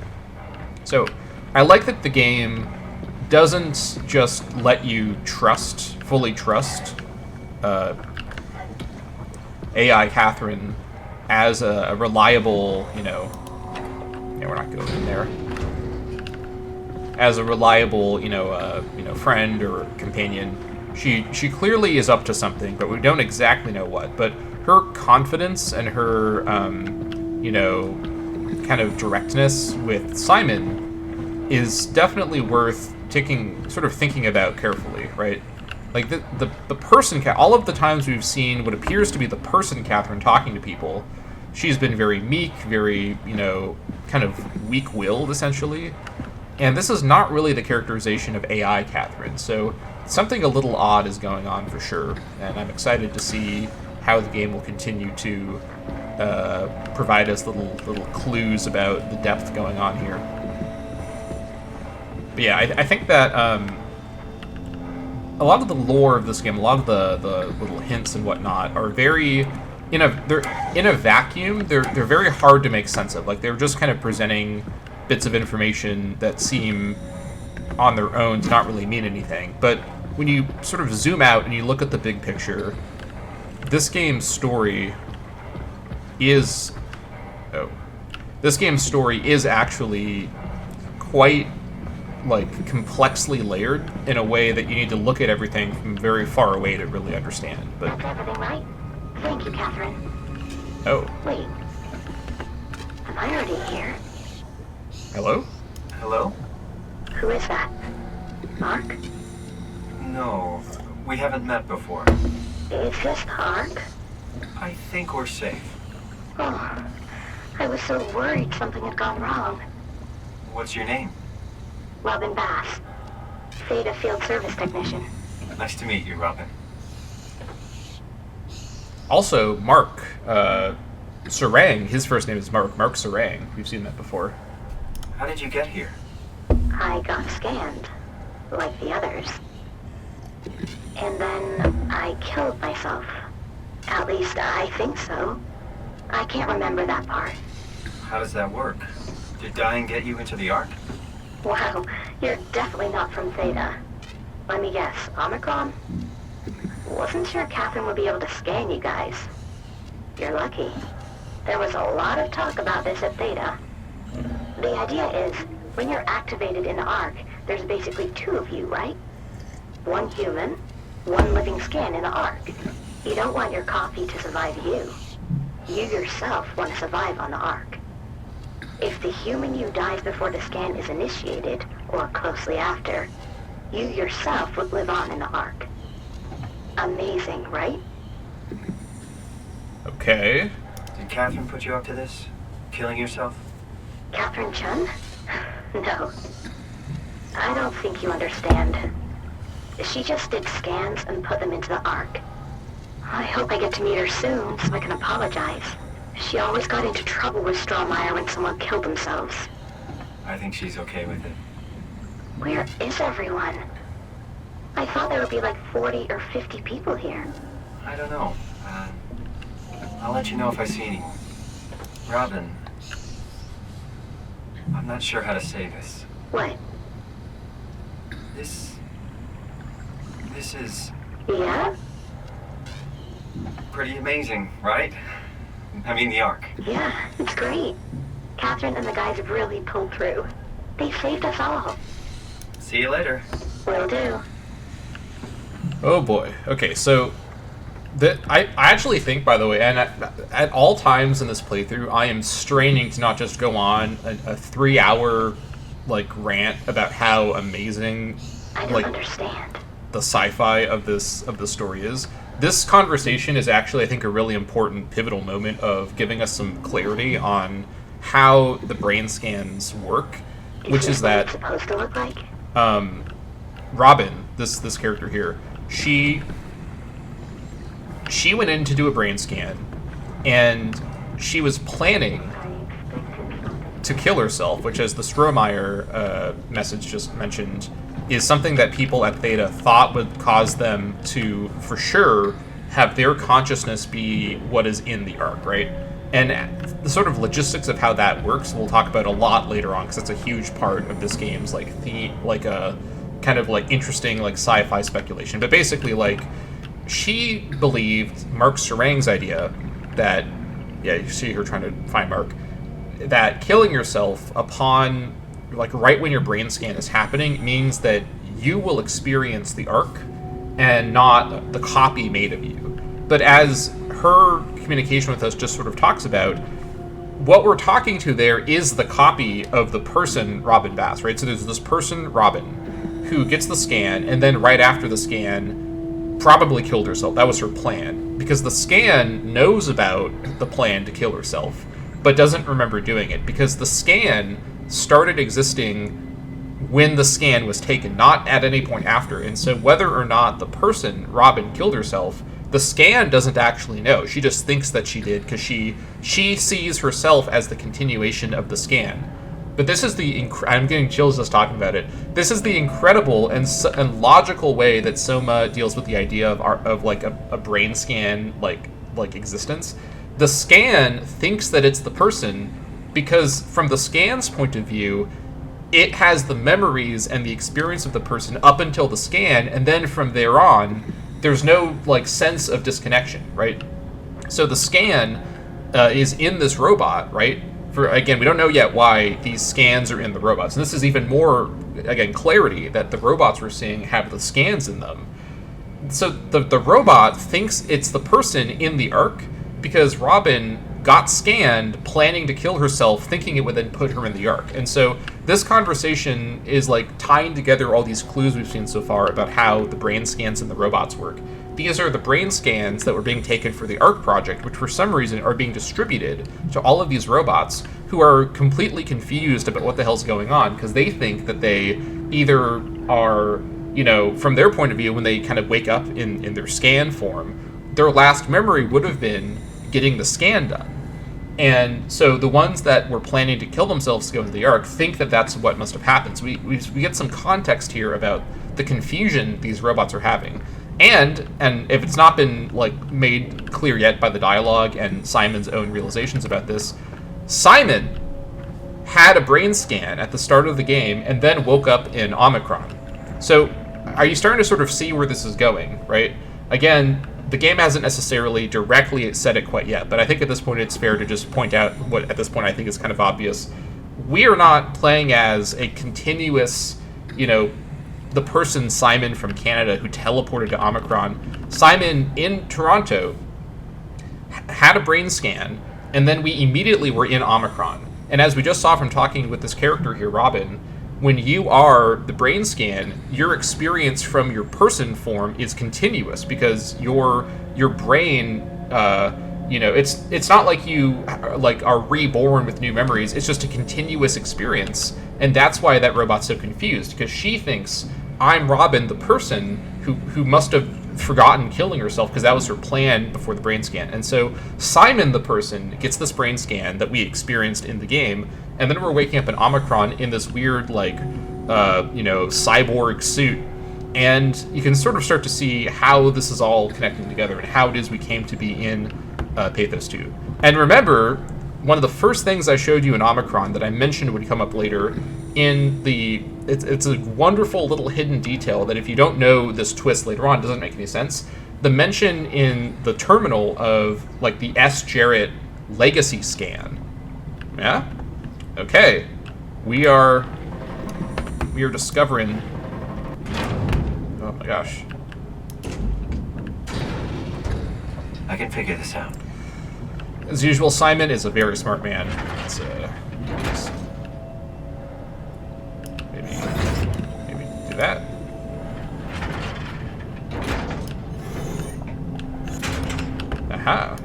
A: So I like that the game doesn't just let you fully trust AI Catherine as a reliable, we're not going in there, as a reliable, friend or companion. She clearly is up to something, but we don't exactly know what. But her confidence and her, kind of directness with Simon is definitely worth thinking about carefully, right? Like the person, all of the times we've seen what appears to be the person Catherine talking to people, she's been very meek, very, kind of weak-willed, essentially. And this is not really the characterization of AI Catherine, so something a little odd is going on for sure, and I'm excited to see how the game will continue to provide us little clues about the depth going on here. But yeah, I think that a lot of the lore of this game, a lot of the little hints and whatnot are very they're in a vacuum. They're very hard to make sense of. Like, they're just kind of presenting bits of information that seem on their own to not really mean anything. But when you sort of zoom out and you look at the big picture, this game's story is actually quite, like, complexly layered in a way that you need to look at everything from very far away to really understand. But
N: that's everything right? Thank you, Catherine.
A: Oh.
N: Wait. Am I already here?
A: Hello?
H: Hello?
N: Who is that? Mark?
H: No. We haven't met before.
N: Is this the Ark?
H: I think we're safe.
N: Oh, I was so worried something had gone wrong.
H: What's your name?
N: Robin Bass, Theta Field Service Technician.
H: Nice to meet you, Robin.
A: Also, Mark Sarang, his first name is Mark Sarang. We've seen that before.
H: How did you get here?
N: I got scanned, like the others. And then I killed myself. At least I think so. I can't remember that part.
H: How does that work? Did dying get you into the Ark?
N: Wow, you're definitely not from Theta. Let me guess, Omicron? Wasn't sure Catherine would be able to scan you guys. You're lucky. There was a lot of talk about this at Theta. The idea is, when you're activated in the Ark, there's basically two of you, right? One human, one living scan in the Ark. You don't want your copy to survive you. You yourself want to survive on the Ark. If the human you dies before the scan is initiated, or closely after, you yourself would live on in the Ark. Amazing, right?
A: Okay.
H: Did Catherine put you up to this? Killing yourself?
N: Catherine Chun? No. I don't think you understand. She just did scans and put them into the Ark. I hope I get to meet her soon so I can apologize. She always got into trouble with Strohmeyer when someone killed themselves.
H: I think she's okay with it.
N: Where is everyone? I thought there would be like 40 or 50 people here.
H: I don't know. I'll let you know if I see anyone. Robin, I'm not sure how to say this.
N: What?
H: This is
N: Yeah?
H: pretty amazing, right? I mean, the Ark.
N: Yeah, it's great. Catherine and the guys have really pulled through. They saved us all.
H: See you later.
N: Will do.
A: Oh boy. Okay, so I actually think, by the way, and at all times in this playthrough, I am straining to not just go on a 3-hour like rant about how amazing
N: I don't understand.
A: the sci-fi of the story is. This conversation is actually, I think, a really important pivotal moment of giving us some clarity on how the brain scans work, which is that
N: it's supposed to look like?
A: Robin, this character here, she went in to do a brain scan, and she was planning to kill herself, which, as the Strohmeyer message just mentioned, is something that people at Theta thought would cause them to, for sure, have their consciousness be what is in the Ark, right? And the sort of logistics of how that works, we'll talk about a lot later on, because that's a huge part of this game's like theme, like a kind of like interesting like sci-fi speculation. But basically, like, she believed Mark Sarang's idea that, yeah, you see her trying to find Mark, that killing yourself upon, like, right when your brain scan is happening means that you will experience the Ark and not the copy made of you. But as her communication with us just sort of talks about, what we're talking to there is the copy of the person, Robin Bass, right? So there's this person, Robin, who gets the scan, and then right after the scan probably killed herself. That was her plan. Because the scan knows about the plan to kill herself, but doesn't remember doing it. Because the scan started existing when the scan was taken, not at any point after. And so whether or not the person, Robin, killed herself, the scan doesn't actually know. She just thinks that she did because she sees herself as the continuation of the scan. But this is the I'm getting chills just talking about it. This is the incredible and logical way that SOMA deals with the idea of like a brain scan like existence. The scan thinks that it's the person because from the scan's point of view, it has the memories and the experience of the person up until the scan, and then from there on, there's no like sense of disconnection, right? So the scan is in this robot, right? For again, we don't know yet why these scans are in the robots. And this is even more, again, clarity that the robots we're seeing have the scans in them. So the robot thinks it's the person in the Ark because Robin got scanned, planning to kill herself, thinking it would then put her in the Ark. And so this conversation is like tying together all these clues we've seen so far about how the brain scans and the robots work. These are the brain scans that were being taken for the Ark project, which for some reason are being distributed to all of these robots who are completely confused about what the hell's going on, because they think that they either are, you know, from their point of view, when they kind of wake up in their scan form, their last memory would have been getting the scan done. And so the ones that were planning to kill themselves to go into the Ark think that that's what must have happened. So we get some context here about the confusion these robots are having. And if it's not been like made clear yet by the dialogue and Simon's own realizations about this, Simon had a brain scan at the start of the game and then woke up in Omicron. So are you starting to sort of see where this is going, right? Again, the game hasn't necessarily directly said it quite yet, but I think at this point it's fair to just point out what at this point I think is kind of obvious. We are not playing as a continuous, you know, the person Simon from Canada who teleported to Omicron. Simon in Toronto had a brain scan, and then we immediately were in Omicron. And as we just saw from talking with this character here, Robin, when you are the brain scan, your experience from your person form is continuous, because your brain, you know, it's not like you like are reborn with new memories. It's just a continuous experience, and that's why that robot's so confused, because she thinks I'm Robin, the person who must have forgotten killing herself, because that was her plan before the brain scan. And so Simon, the person, gets this brain scan that we experienced in the game, and then we're waking up in Omicron in this weird, like, you know, cyborg suit. And you can sort of start to see how this is all connecting together and how it is we came to be in Pathos 2. And remember, one of the first things I showed you in Omicron that I mentioned would come up later in the... It's a wonderful little hidden detail that if you don't know this twist later on, it doesn't make any sense. The mention in the terminal of, like, the S. Jarrett legacy scan. Yeah? Okay. We are discovering... Oh my gosh.
H: I can figure this out.
A: As usual, Simon is a very smart man. It's, maybe do that. Aha.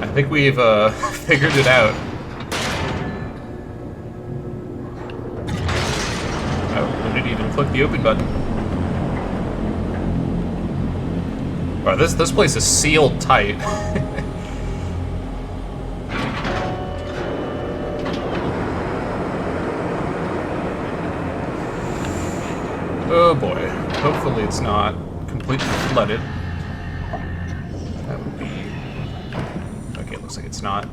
A: I think we've figured it out. Oh, I didn't even click the open button. Wow, this place is sealed tight. Oh boy. Hopefully it's not completely flooded. That would be... Okay, it looks like it's not.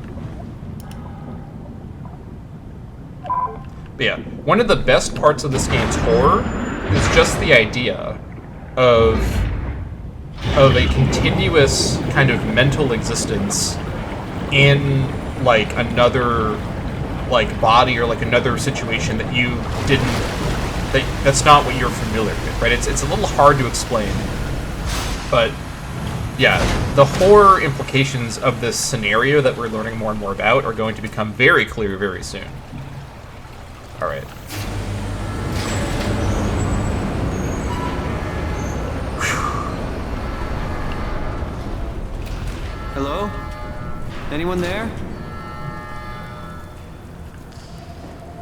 A: But yeah, one of the best parts of this game's horror is just the idea of a continuous kind of mental existence in, like, another, like, body or, like, another situation that you didn't... That's not what you're familiar with, right? It's a little hard to explain. But, yeah, the horror implications of this scenario that we're learning more and more about are going to become very clear very soon. Alright.
O: Hello? Anyone there?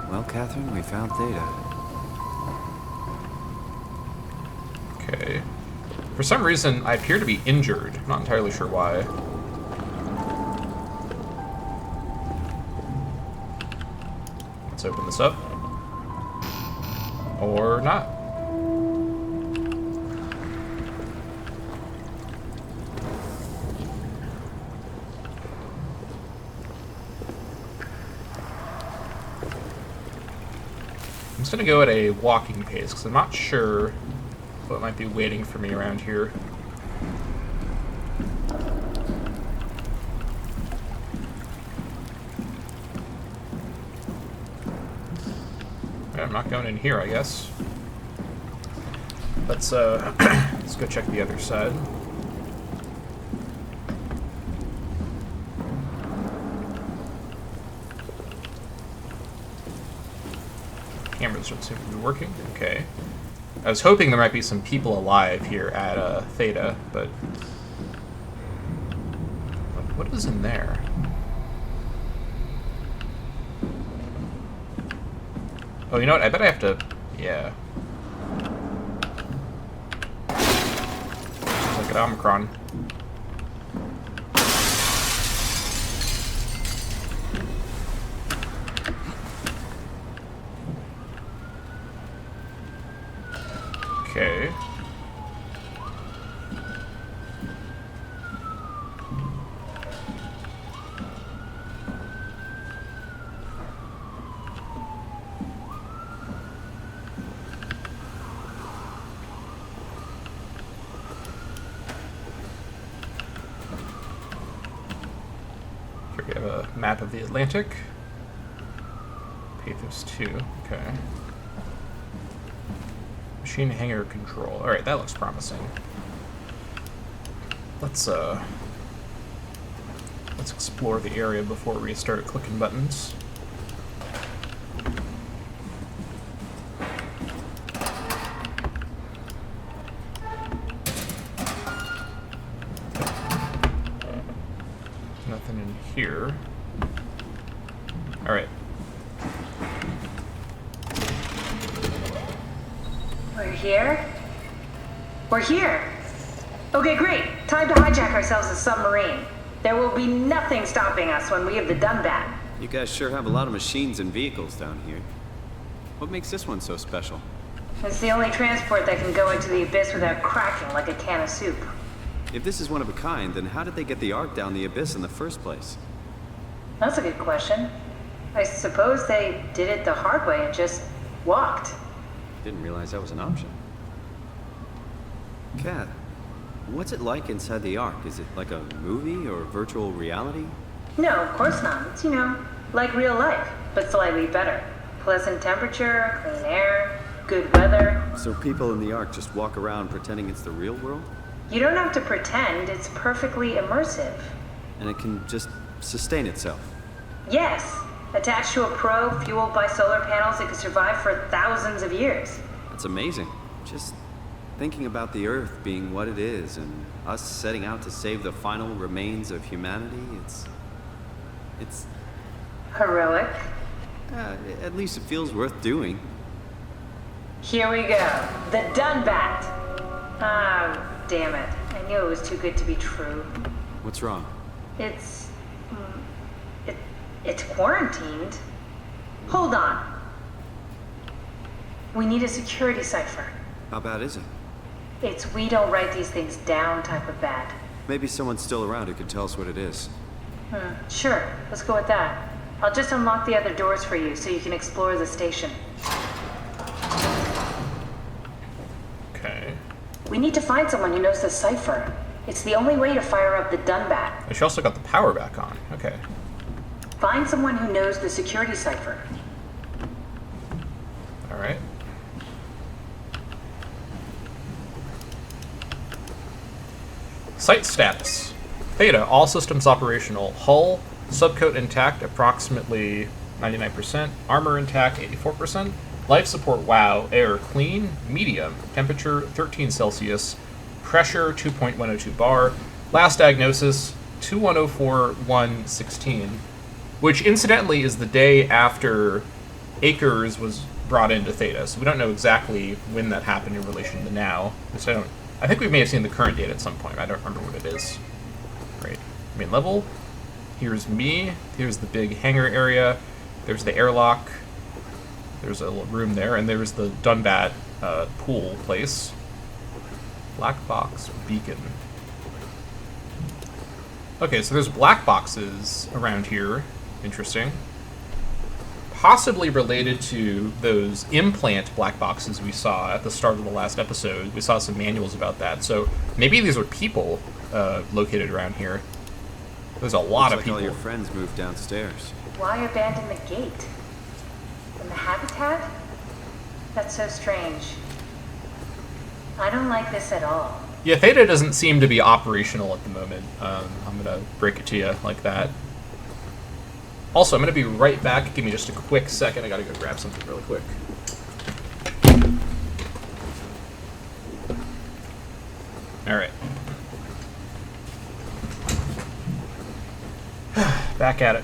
O: Well, Catherine, we found Theta.
A: Okay. For some reason, I appear to be injured. I'm not entirely sure why. Let's open this up. Or not. I'm just gonna go at a walking pace, because I'm not sure what might be waiting for me around here. I'm not going in here, I guess. Let's let's go check the other side. Cameras don't seem to be working. Okay. I was hoping there might be some people alive here at Theta, but what is in there? Oh, you know what? I bet I have to. Yeah. Look at Omicron. Okay. Here we have a map of the Atlantic. Pathos 2. Okay. Machine hangar control. Alright, that looks promising. Let's explore the area before we start clicking buttons. Nothing in here. Alright.
L: We're here? We're here! Okay, great. Time to hijack ourselves a submarine. There will be nothing stopping us when we have the Dunbat.
O: You guys sure have a lot of machines and vehicles down here. What makes this one so special?
L: It's the only transport that can go into the abyss without cracking like a can of soup.
O: If this is one of a kind, then how did they get the Ark down the abyss in the first place?
L: That's a good question. I suppose they did it the hard way and just walked.
O: Didn't realize that was an option. Kat, what's it like inside the Ark? Is it like a movie or virtual reality?
L: No, of course not. It's, like real life, but slightly better. Pleasant temperature, clean air, good weather.
O: So people in the Ark just walk around pretending it's the real world?
L: You don't have to pretend, it's perfectly immersive.
O: And it can just sustain itself?
L: Yes. Attached to a probe fueled by solar panels, it could survive for thousands of years.
O: That's amazing. Just thinking about the Earth being what it is and us setting out to save the final remains of humanity, it's...
L: Heroic.
O: At least it feels worth doing.
L: Here we go. The Dunbat. Ah, damn it. I knew it was too good to be true.
O: What's wrong?
L: It's quarantined. Hold on. We need a security cipher.
O: How bad is it?
L: It's we don't write these things down type of bad.
O: Maybe someone's still around who can tell us what it is.
L: Sure. Let's go with that. I'll just unlock the other doors for you so you can explore the station.
A: Okay.
L: We need to find someone who knows the cipher. It's the only way to fire up the Dunbat.
A: She also got the power back on. Okay.
L: Find someone who knows the security cipher.
A: Alright. Site status. Theta, all systems operational. Hull, subcoat intact, approximately 99%. Armor intact, 84%. Life support, wow. Air, clean, medium. Temperature, 13 Celsius. Pressure, 2.102 bar. Last diagnosis, 2104-116. Which, incidentally, is the day after Akers was brought into Theta. So we don't know exactly when that happened in relation to now. So I think we may have seen the current date at some point. I don't remember what it is. Right. Main level. Here's me. Here's the big hangar area. There's the airlock. There's a little room there. And there's the Dunbat pool place. Black box beacon. Okay, so there's black boxes around here. Interesting. Possibly related to those implant black boxes we saw at the start of the last episode. We saw some manuals about that. So maybe these are people located around here. There's a lot of people.
O: All your friends moved downstairs.
L: Why abandon the gate? And the habitat? That's so strange. I don't like this at all.
A: Yeah, Theta doesn't seem to be operational at the moment. I'm gonna break it to you like that. Also, I'm gonna be right back. Give me just a quick second. I gotta go grab something really quick. All right. Back at it.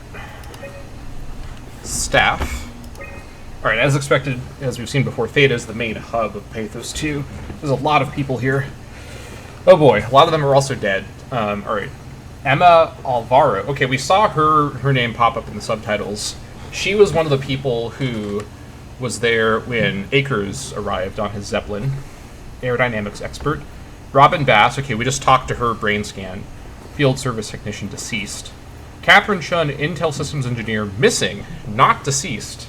A: Staff. All right, as expected, as we've seen before, Theta is the main hub of Pathos 2. There's a lot of people here. Oh boy, a lot of them are also dead. All right. Emma Alvaro. Okay, we saw her name pop up in the subtitles. She was one of the people who was there when Akers arrived on his Zeppelin. Aerodynamics expert. Robin Bass. Okay, we just talked to her brain scan. Field service technician deceased. Catherine Chun, Intel systems engineer, missing, not deceased.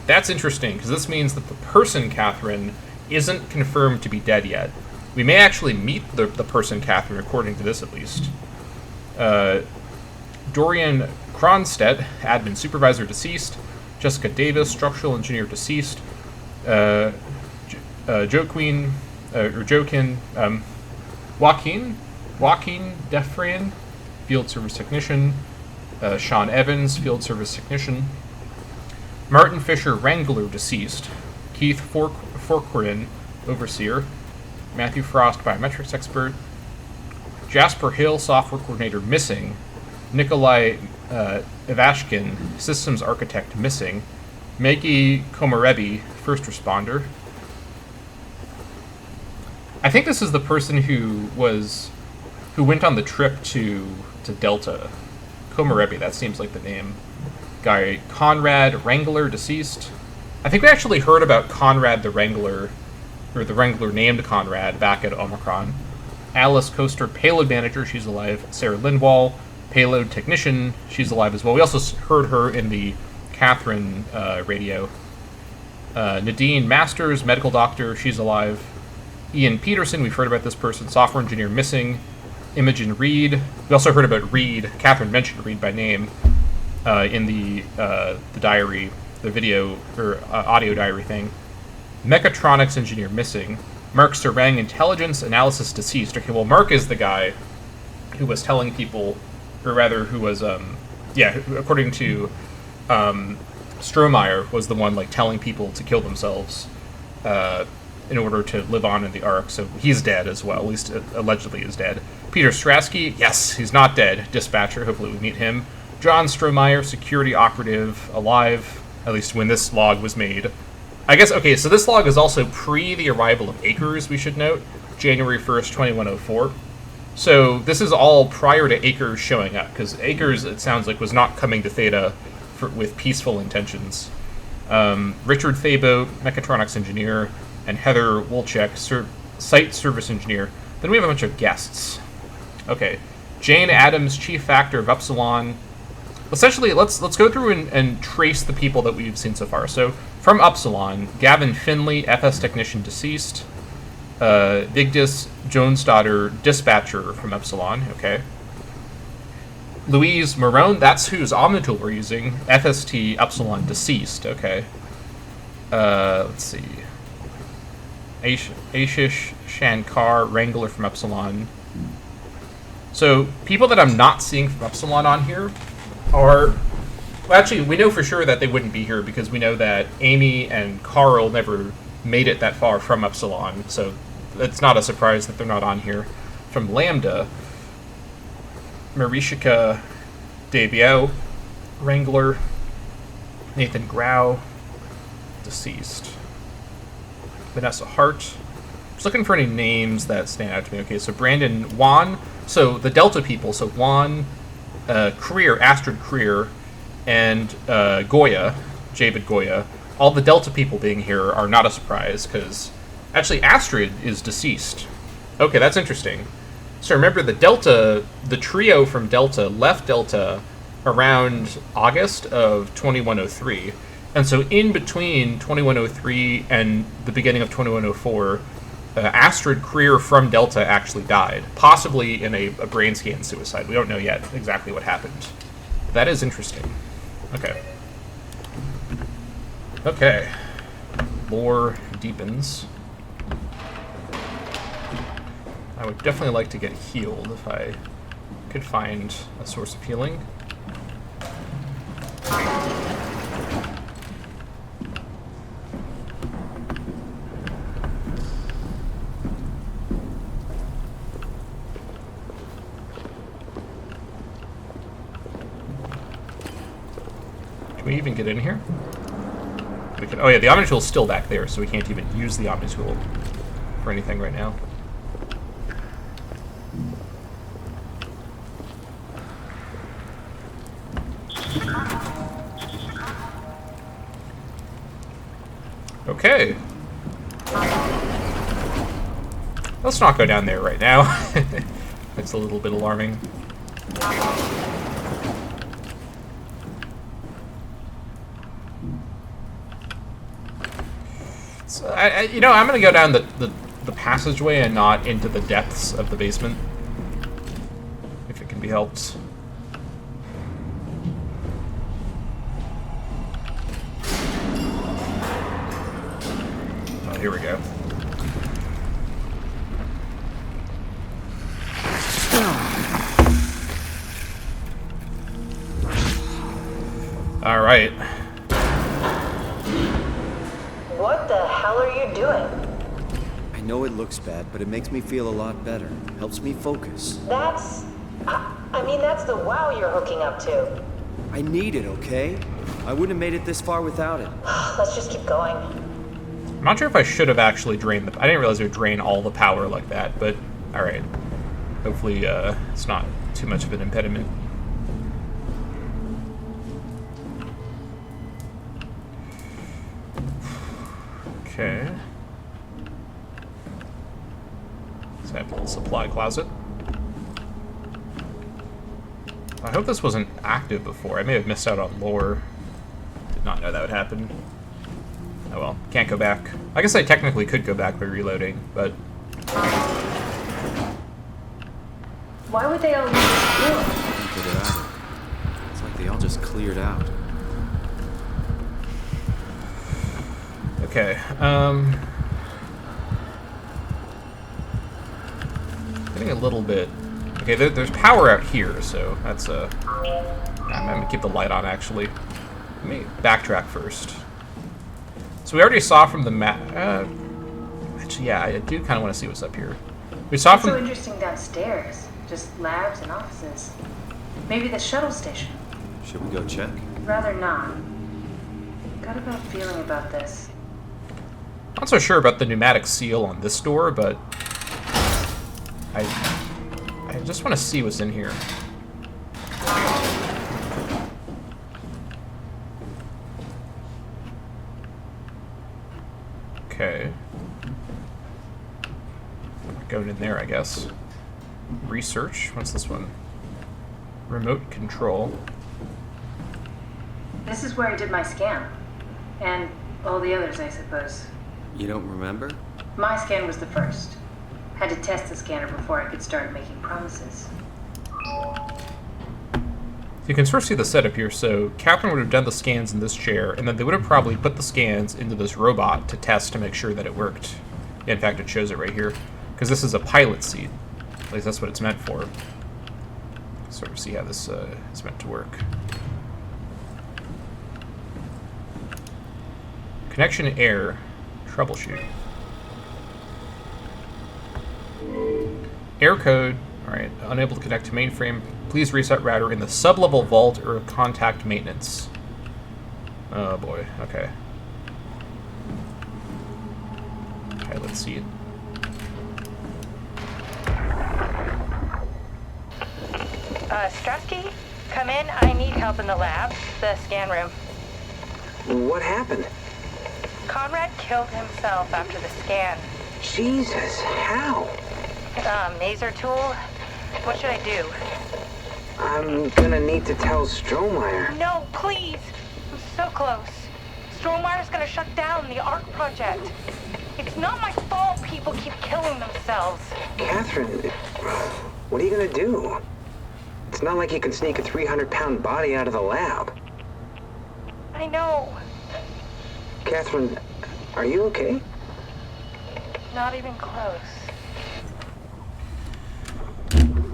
A: That's interesting, because this means that the person, Catherine, isn't confirmed to be dead yet. We may actually meet the person, Catherine, according to this at least. Dorian Cronstedt, admin supervisor, deceased. Jessica Davis, structural engineer, deceased. Joaquin, Defran, field service technician. Sean Evans, field service technician. Martin Fisher, wrangler, deceased. Keith Forquerin, overseer. Matthew Frost, biometrics expert. Jasper Hill, software coordinator, missing. Nikolai Ivashkin, systems architect, missing. Maggie Komarebi, first responder. I think this is the person who went on the trip to Delta. Komarebi, that seems like the name. Guy Conrad, wrangler, deceased. I think we actually heard about Conrad the Wrangler, or the Wrangler named Conrad, back at Omicron. Alice Coaster, payload manager, she's alive. Sarah Lindwall, payload technician, she's alive as well. We also heard her in the Catherine radio. Nadine Masters, medical doctor, she's alive. Ian Peterson, we've heard about this person. Software engineer, missing. Imogen Reed. We also heard about Reed. Catherine mentioned Reed by name in the diary, the video or audio diary thing. Mechatronics engineer, missing. Mark Serang, intelligence analysis, deceased. Okay, well, Mark is the guy who was telling people, or rather, who was, according to Strohmeyer, was the one like telling people to kill themselves in order to live on in the Ark. So he's dead as well. At least allegedly is dead. Peter Strasky, yes, he's not dead. Dispatcher, hopefully we meet him. John Strohmeyer, security operative, alive, at least when this log was made. I guess, okay, so this log is also pre the arrival of Akers, we should note, January 1st, 2104. So this is all prior to Akers showing up, because Akers, it sounds like, was not coming to Theta with peaceful intentions. Richard Thabo, mechatronics engineer, and Heather Wolchek, site service engineer. Then we have a bunch of guests. Okay, Jane Adams, chief factor of Upsilon. Essentially, let's go through and trace the people that we've seen so far. So, from Upsilon, Gavin Finley, FS technician, deceased. Vigdis Jones-daughter, dispatcher from Upsilon, okay. Louise Marone, that's whose Omnitool we're using. FST Upsilon, deceased, okay. Let's see. Ashish Shankar, wrangler from Upsilon. So, people that I'm not seeing from Upsilon on here are... Well, actually, we know for sure that they wouldn't be here because we know that Amy and Carl never made it that far from Upsilon, so it's not a surprise that they're not on here. From Lambda, Marishika Debio, wrangler. Nathan Grau, deceased. Vanessa Hart. Just looking for any names that stand out to me. Okay, so Brandon Wan. So the Delta people. So Wan, Astrid Creer, and Goya, Javid Goya. All the Delta people being here are not a surprise because actually Astrid is deceased. Okay, that's interesting. So remember the trio from Delta left Delta around August of 2103. And so in between 2103 and the beginning of 2104, Astrid Creer from Delta actually died, possibly in a brain scan suicide. We don't know yet exactly what happened. That is interesting. Okay. Okay. More deepens. I would definitely like to get healed if I could find a source of healing. Can we even get in here? We can. Oh yeah, the Omni Tool is still back there, so we can't even use the Omni Tool for anything right now. Okay. Let's not go down there right now. It's a little bit alarming. So, you know, I'm gonna go down the passageway and not into the depths of the basement, if it can be helped. Oh, here we go. All right.
L: What the hell are you doing?
O: I know it looks bad, but it makes me feel a lot better. Helps me focus.
L: That's... I mean, that's the wow you're hooking up to.
O: I need it, okay? I wouldn't have made it this far without it.
L: Let's just keep going.
A: I'm not sure if I should have actually drained the... I didn't realize it would drain all the power like that, but alright. Hopefully it's not too much of an impediment. Okay. Sample supply closet. I hope this wasn't active before. I may have missed out on lore. Did not know that would happen. Oh well, can't go back. I guess I technically could go back by reloading, but...
L: Why would they all leave this room?
O: They're out. It's like they all just cleared out.
A: Okay, getting a little bit... Okay, there's power out here, so that's I'm gonna keep the light on, actually. Let me backtrack first. So we already saw from the map... actually, yeah, I do kind of want to see what's up here. We saw from...
L: so interesting downstairs. Just labs and offices. Maybe the shuttle station.
O: Should we go check?
L: Rather not. Got a bad feeling about this.
A: Not so sure about the pneumatic seal on this door, but I just want to see what's in here. Okay. Going in there, I guess. Research. What's this one? Remote control.
L: This is where I did my scan. And all the others, I suppose.
O: You don't remember?
L: My scan was the first. Had to test the scanner before I could start making promises.
A: You can sort of see the setup here. So Catherine would have done the scans in this chair, and then they would have probably put the scans into this robot to test to make sure that it worked. In fact, it shows it right here. Because this is a pilot seat. At least that's what it's meant for. Sort of see how this is meant to work. Connection error. Troubleshoot. Error code. Alright, unable to connect to mainframe. Please reset router in the sub-level vault or contact maintenance. Oh boy, okay. Okay, let's see it.
K: Strasky, come in. I need help in the lab, the scan room.
M: What happened?
K: Conrad killed himself after the scan.
M: Jesus, how?
K: Maser tool? What should I do?
M: I'm gonna need to tell Strohmeyer.
K: No, please! I'm so close. Strohmeyer's gonna shut down the ARC project. It's not my fault people keep killing themselves.
M: Catherine, what are you gonna do? It's not like you can sneak a 300-pound body out of the lab.
K: I know.
M: Catherine, are you okay?
K: Not even close.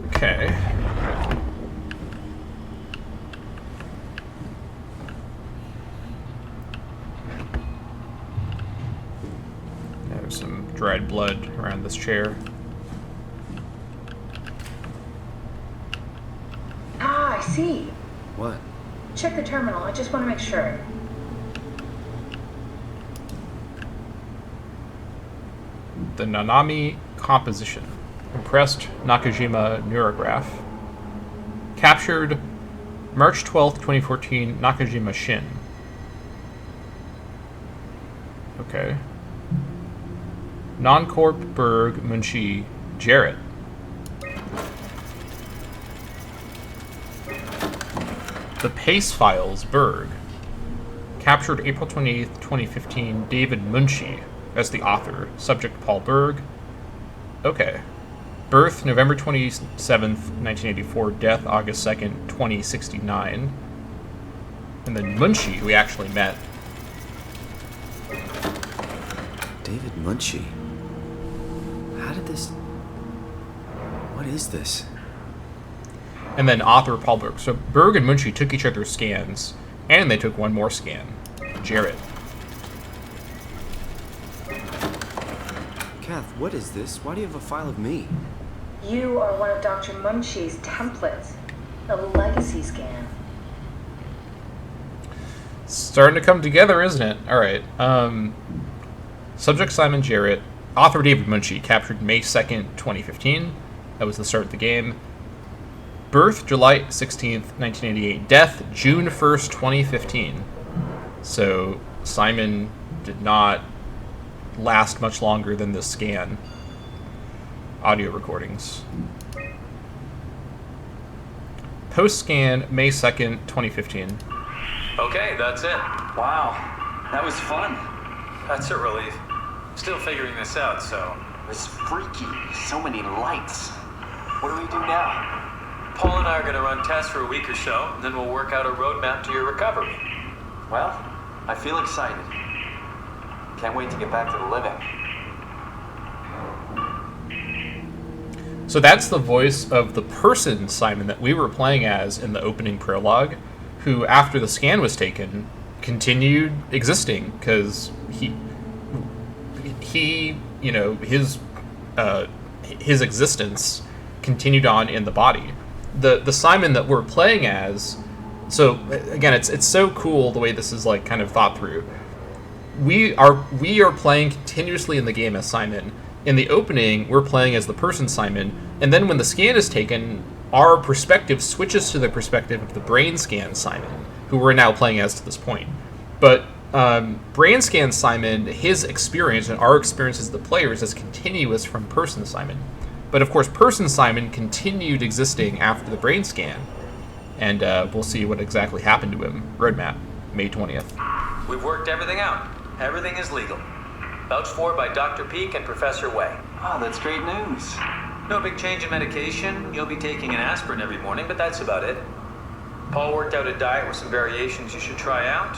A: Okay. There's some dried blood around this chair.
L: Ah, I see.
O: What?
L: Check the terminal. I just want to make sure.
A: The Nanami composition. Compressed Nakajima neurograph. Captured March 12th, 2014, Nakajima Shin. Okay. Non-Corp Berg Munshi Jarrett. The Pace Files Berg. Captured April 28th, 2015, David Munshi as the author. Subject Paul Berg. Okay. Birth November 27th, 1984. Death August 2nd, 2069. And then Munshi, we actually met.
O: David Munshi. How did this... What is this?
A: And then author Paul Berg. So Berg and Munshi took each other's scans, and they took one more scan. Jarrett.
O: Kath, what is this? Why do you have a file of me?
L: You are one of Dr. Munshi's templates. A legacy scan.
A: Starting to come together, isn't it? Alright. Subject Simon Jarrett. Author David Munshi. Captured May 2nd, 2015. That was the start of the game. Birth July 16th, 1988. Death June 1st, 2015. So Simon did not last much longer than this scan. Audio recordings. Post-scan May 2nd, 2015.
P: Okay, that's it.
H: Wow, that was fun.
P: That's a relief. Still figuring this out, so...
H: It was freaky. So many lights. What do we do now?
P: Paul and I are going to run tests for a week or so, and then we'll work out a roadmap to your recovery.
H: Well, I feel excited. Can't wait to get back to the living.
A: So that's the voice of the person, Simon, that we were playing as in the opening prologue, who, after the scan was taken, continued existing, because he, you know, his existence continued on in the body. The Simon that we're playing as, so again, it's so cool the way this is like kind of thought through. We are playing continuously in the game as Simon. In the opening, we're playing as the person Simon, and then when the scan is taken, our perspective switches to the perspective of the brain scan Simon, who we're now playing as to this point. But brain scan Simon, his experience and our experience as the players is continuous from person Simon. But of course, person Simon continued existing after the brain scan, and we'll see what exactly happened to him. Roadmap, May 20th.
P: We've worked everything out. Everything is legal. Vouched for by Dr. Peak and Professor Way.
H: Oh, that's great news.
P: No big change in medication. You'll be taking an aspirin every morning, but that's about it. Paul worked out a diet with some variations you should try out.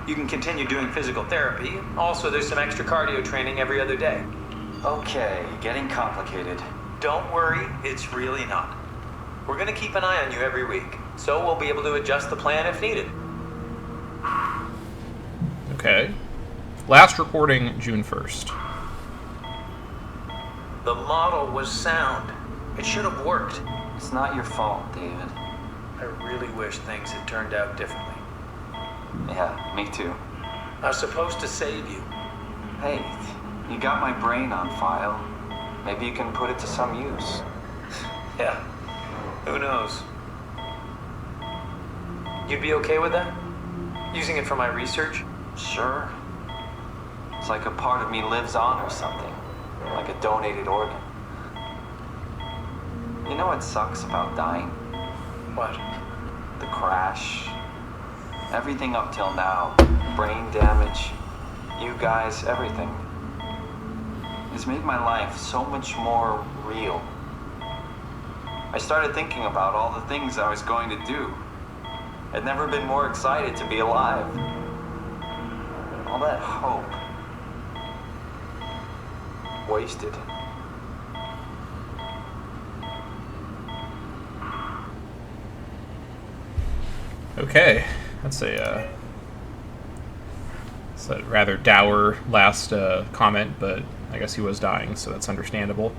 P: You can continue doing physical therapy. Also, there's some extra cardio training every other day.
H: Okay, getting complicated.
P: Don't worry, it's really not. We're going to keep an eye on you every week, so we'll be able to adjust the plan if needed.
A: Okay. Last recording, June 1st.
P: The model was sound. It should have worked.
H: It's not your fault, David.
P: I really wish things had turned out differently.
H: Yeah, me too.
P: I was supposed to save you.
H: Hey, you got my brain on file. Maybe you can put it to some use.
P: Yeah, who knows? You'd be okay with that? Using it for my research?
H: Sure. It's like a part of me lives on or something. Like a donated organ. You know what sucks about dying?
P: What?
H: The crash. Everything up till now. Brain damage. You guys, everything. It's made my life so much more real. I started thinking about all the things I was going to do. I'd never been more excited to be alive. All that hope.
P: wasted.
A: Okay, that's it's a rather dour last comment, but I guess he was dying, so that's understandable.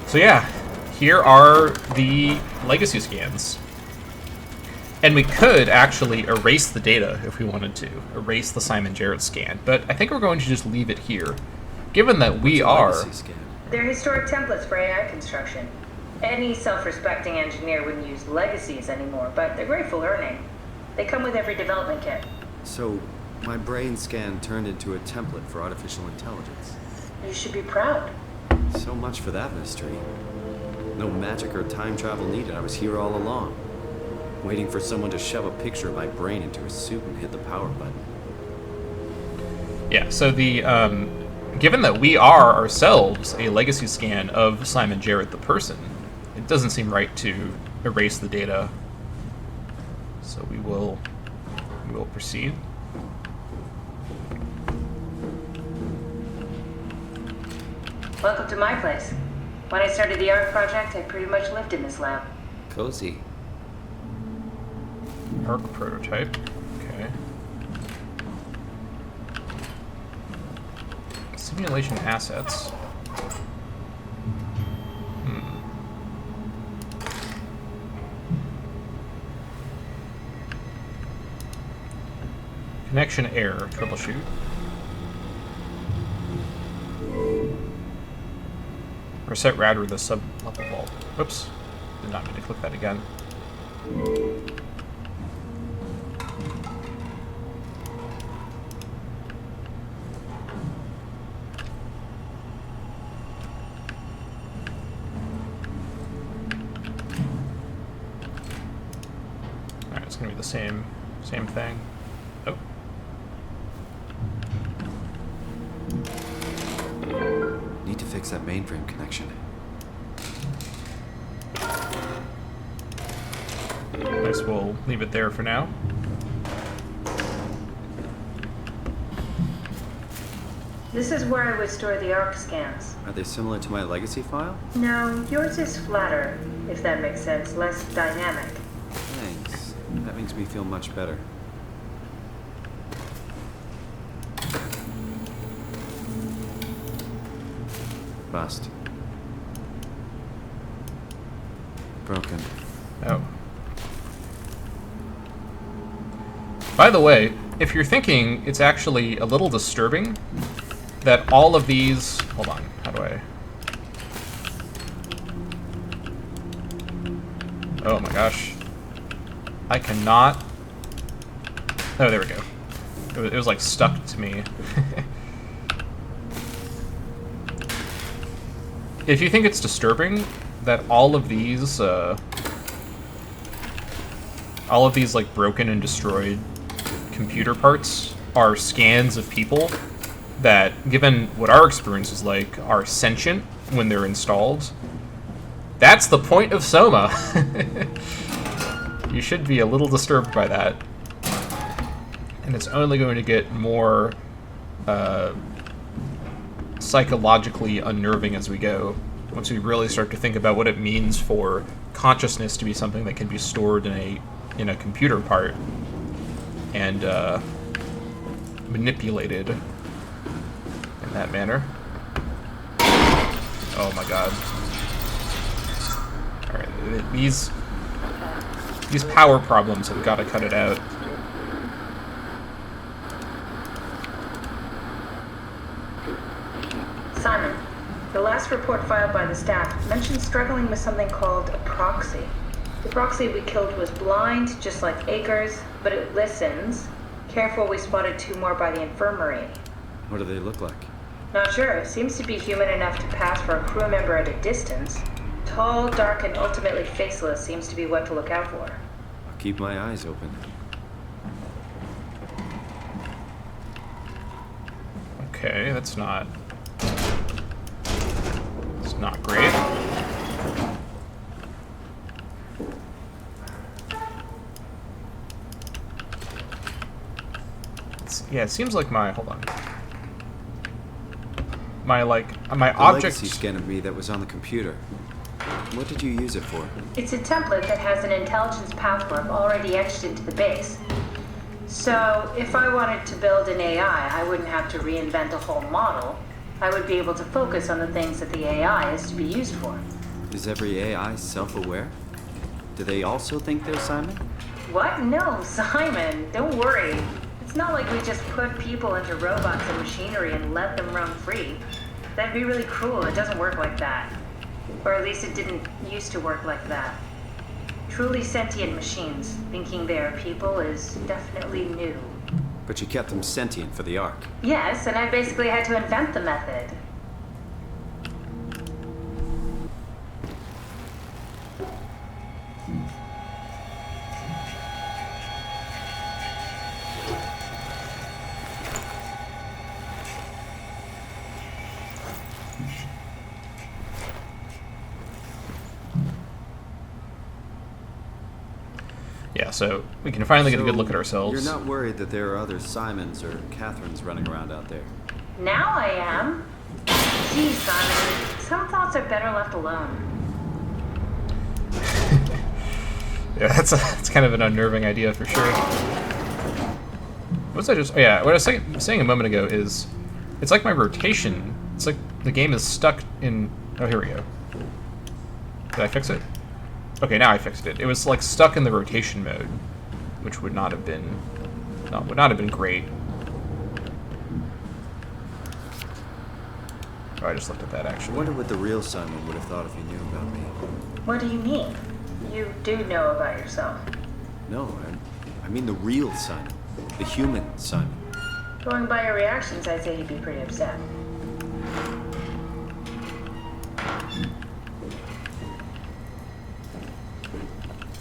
A: So yeah, here are the legacy scans. And we could actually erase the data if we wanted to, erase the Simon Jarrett scan, but I think we're going to just leave it here, given that we are...
L: They're historic templates for AI construction. Any self-respecting engineer wouldn't use legacies anymore, but they're great for learning. They come with every development kit.
O: So, my brain scan turned into a template for artificial intelligence.
L: You should be proud.
O: So much for that mystery. No magic or time travel needed. I was here all along, waiting for someone to shove a picture of my brain into a suit and hit the power button.
A: Yeah, so the, given that we are ourselves a legacy scan of Simon Jarrett the person, it doesn't seem right to erase the data. So we will proceed.
L: Welcome to my place. When I started the ARC project, I pretty much lived in this lab.
O: Cozy.
A: ARC prototype. Okay. Simulation assets. Connection error. Troubleshoot. Reset router the sub-level vault. Oops. Did not mean to click that again. Alright, it's gonna be the same thing. Oh.
O: Need to fix that mainframe connection.
A: I guess we'll leave it there for now.
L: This is where I would store the ARC scans.
O: Are they similar to my legacy file?
L: No, yours is flatter, if that makes sense, less dynamic.
O: Thanks. That makes me feel much better. Bust. Broken.
A: Oh. By the way, if you're thinking, it's actually a little disturbing that all of these... Hold on, how do I... Oh my gosh. I cannot... Oh, there we go. It was like stuck to me. If you think it's disturbing that all of these like broken and destroyed computer parts are scans of people that, given what our experience is like, are sentient when they're installed, that's the point of SOMA. You should be a little disturbed by that. And it's only going to get more psychologically unnerving as we go, once we really start to think about what it means for consciousness to be something that can be stored in a computer part and manipulated in that manner. Oh my god. Alright, these power problems have got to cut it out.
L: Simon, the last report filed by the staff mentioned struggling with something called a proxy. The proxy we killed was blind, just like Akers, but it listens. Careful, we spotted 2 more by the infirmary.
O: What do they look like?
L: Not sure. Seems to be human enough to pass for a crew member at a distance. Tall, dark, and ultimately faceless seems to be what to look out for.
O: I'll keep my eyes open.
A: Okay, that's not great. Yeah, it seems like my... Hold on. my
O: The
A: object
O: legacy scan of me that was on the computer. What did you use it for?
L: It's a template that has an intelligence pathwork already etched into the base. So, if I wanted to build an AI, I wouldn't have to reinvent a whole model. I would be able to focus on the things that the AI is to be used for.
O: Is every AI self-aware? Do they also think they're Simon?
L: What? No, Simon, don't worry. It's not like we just put people into robots and machinery and let them run free. That'd be really cruel. It doesn't work like that. Or at least it didn't used to work like that. Truly sentient machines thinking they are people is definitely new.
O: But you kept them sentient for the Ark.
L: Yes, and I basically had to invent the method.
A: Yeah, so we can finally get a good look at ourselves.
O: You're not worried that there are other Simons or Catherines running around out there?
L: Now I am. Geez, Simon, some thoughts are better left alone.
A: Yeah, that's kind of an unnerving idea for sure. What was I just... Oh yeah, what I was saying a moment ago is... It's like my rotation. It's like the game is stuck in... Oh, here we go. Did I fix it? Okay, now I fixed it. It was like stuck in the rotation mode, which would not have been... No, would not have been great. Oh, I just looked at that, actually.
O: I wonder what the real Simon would have thought if he knew about me.
L: What do you mean? You do know about yourself.
O: No, I mean the real Simon. The human Simon.
L: Going by your reactions, I'd say he'd be pretty upset.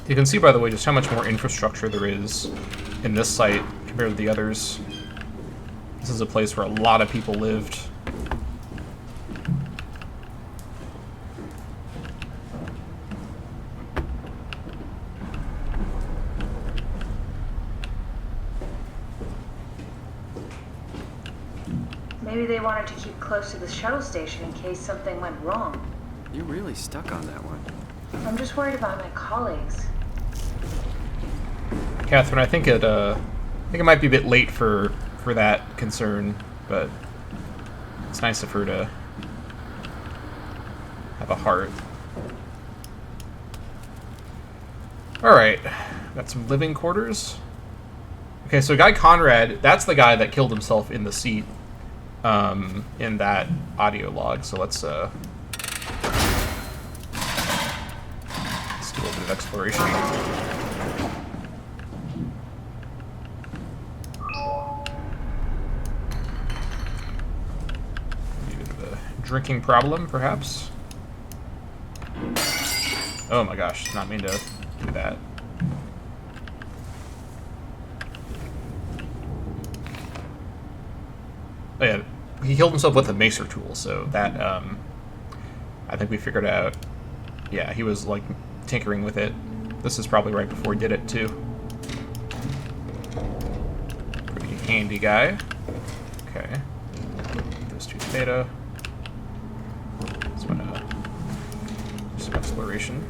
A: You can see, by the way, just how much more infrastructure there is in this site compared to the others. This is a place where a lot of people lived.
L: Maybe they wanted to keep close to the shuttle station in case something went wrong.
O: You're really stuck on that one.
L: I'm just worried about my colleagues.
A: Catherine, I think it might be a bit late for that concern, but it's nice of her to have a heart. All right, got some living quarters. Okay, so Guy Conrad, that's the guy that killed himself in the seat in that audio log. So let's do a little bit of exploration. Drinking problem, perhaps? Oh my gosh, did not mean to do that. Oh yeah, he killed himself with a macer tool, so that, I think we figured out, yeah, he was, like, tinkering with it. This is probably right before he did it, too. Pretty handy guy. Okay. Those two beta. Some exploration.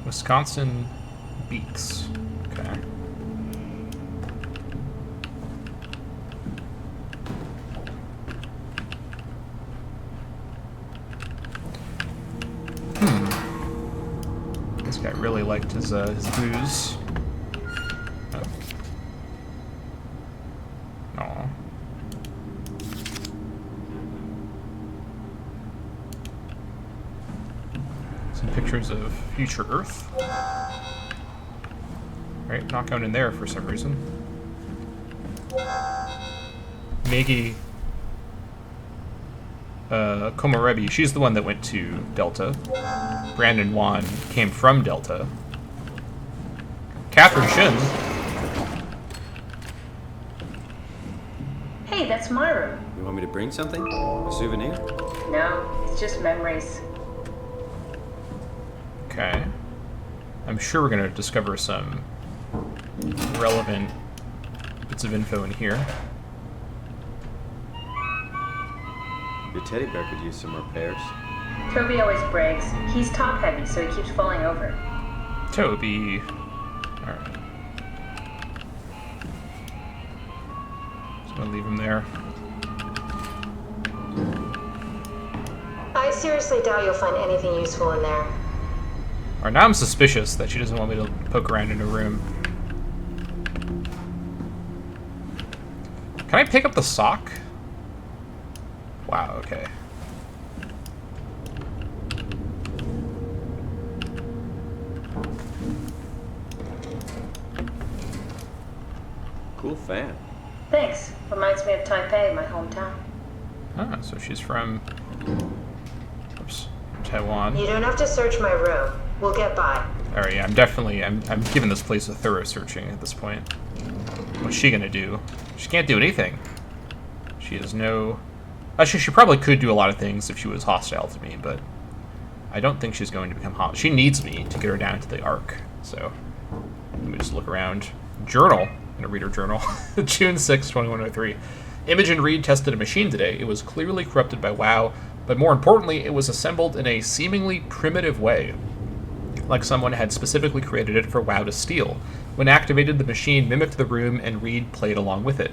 A: Wisconsin Beaks. Okay. This guy really liked his booze. Oh. Aw. Some pictures of future Earth. Right, not going in there for some reason. Maggie. Komarebi, she's the one that went to Delta. Brandon Wan came from Delta. Catherine Shun.
L: Hey, that's my room.
O: You want me to bring something? A souvenir?
L: No, it's just memories.
A: Okay. I'm sure we're going to discover some relevant bits of info in here.
O: Your teddy bear could use some repairs.
L: Toby always breaks. He's top heavy, so he keeps falling over.
A: Toby. Alright. Just gonna leave him there.
Q: I seriously doubt you'll find anything useful in there.
A: Alright, now I'm suspicious that she doesn't want me to poke around in her room. Can I pick up the sock? Wow, okay.
O: Cool fan.
L: Thanks. Reminds me of Taipei, my hometown.
A: Ah, so she's from... Oops. Taiwan.
Q: You don't have to search my room. We'll get by.
A: Alright, yeah, I'm giving this place a thorough searching at this point. What's she gonna do? She can't do anything. She has no... Actually, she probably could do a lot of things if she was hostile to me, but I don't think she's going to become hostile. She needs me to get her down to the Ark, so let me just look around. Journal. I'm gonna read her journal. June 6, 2103. Imogen Reed tested a machine today. It was clearly corrupted by WoW, but more importantly, it was assembled in a seemingly primitive way, like someone had specifically created it for WoW to steal. When activated, the machine mimicked the room, and Reed played along with it.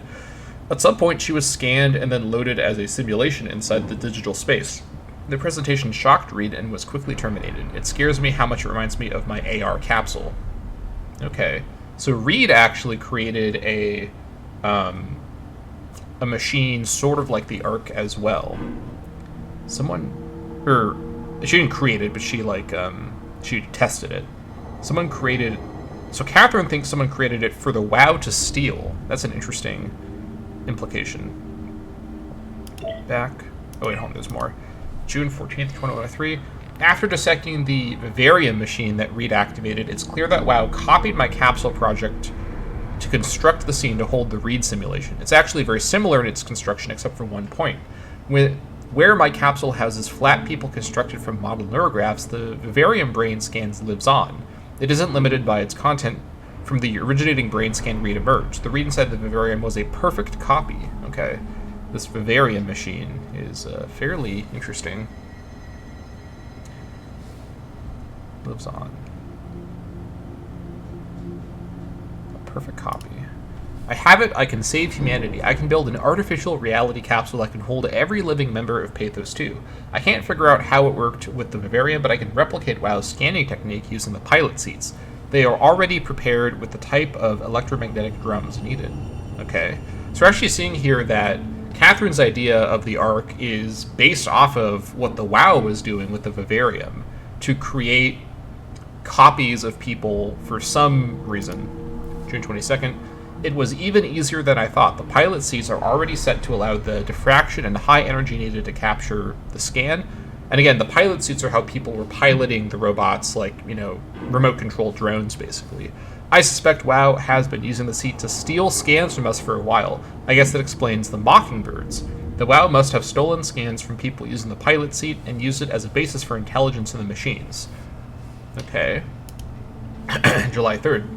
A: At some point, she was scanned and then loaded as a simulation inside the digital space. The presentation shocked Reed and was quickly terminated. It scares me how much it reminds me of my AR capsule. Okay, so Reed actually created a machine sort of like the Ark as well. She didn't create it, but she she tested it. Someone created... So Catherine thinks someone created it for the WoW to steal. That's an interesting implication. Back. Oh wait, hold on, there's more. June 14th, 2003. After dissecting the Vivarium machine that Reed activated, it's clear that WoW copied my capsule project to construct the scene to hold the Reed simulation. It's actually very similar in its construction, except for one point. Where my capsule houses flat people constructed from model neurographs, the Vivarium brain scans lives on. It isn't limited by its content. From the originating brain scan, Reed emerged. The Reed inside the Vivarium was a perfect copy. Okay. This Vivarium machine is fairly interesting. Lives on. A perfect copy. I have it, I can save humanity. I can build an artificial reality capsule that can hold every living member of Pathos 2. I can't figure out how it worked with the Vivarium, but I can replicate WoW's scanning technique using the pilot seats. They are already prepared with the type of electromagnetic drums needed. Okay. So we're actually seeing here that Catherine's idea of the Ark is based off of what the WoW was doing with the Vivarium to create copies of people for some reason. June 22nd. It was even easier than I thought. The pilot seats are already set to allow the diffraction and high energy needed to capture the scan. And again, the pilot suits are how people were piloting the robots, like, remote control drones, basically. I suspect WoW has been using the seat to steal scans from us for a while. I guess that explains the Mockingbirds. The WoW must have stolen scans from people using the pilot seat and used it as a basis for intelligence in the machines. Okay. July 3rd.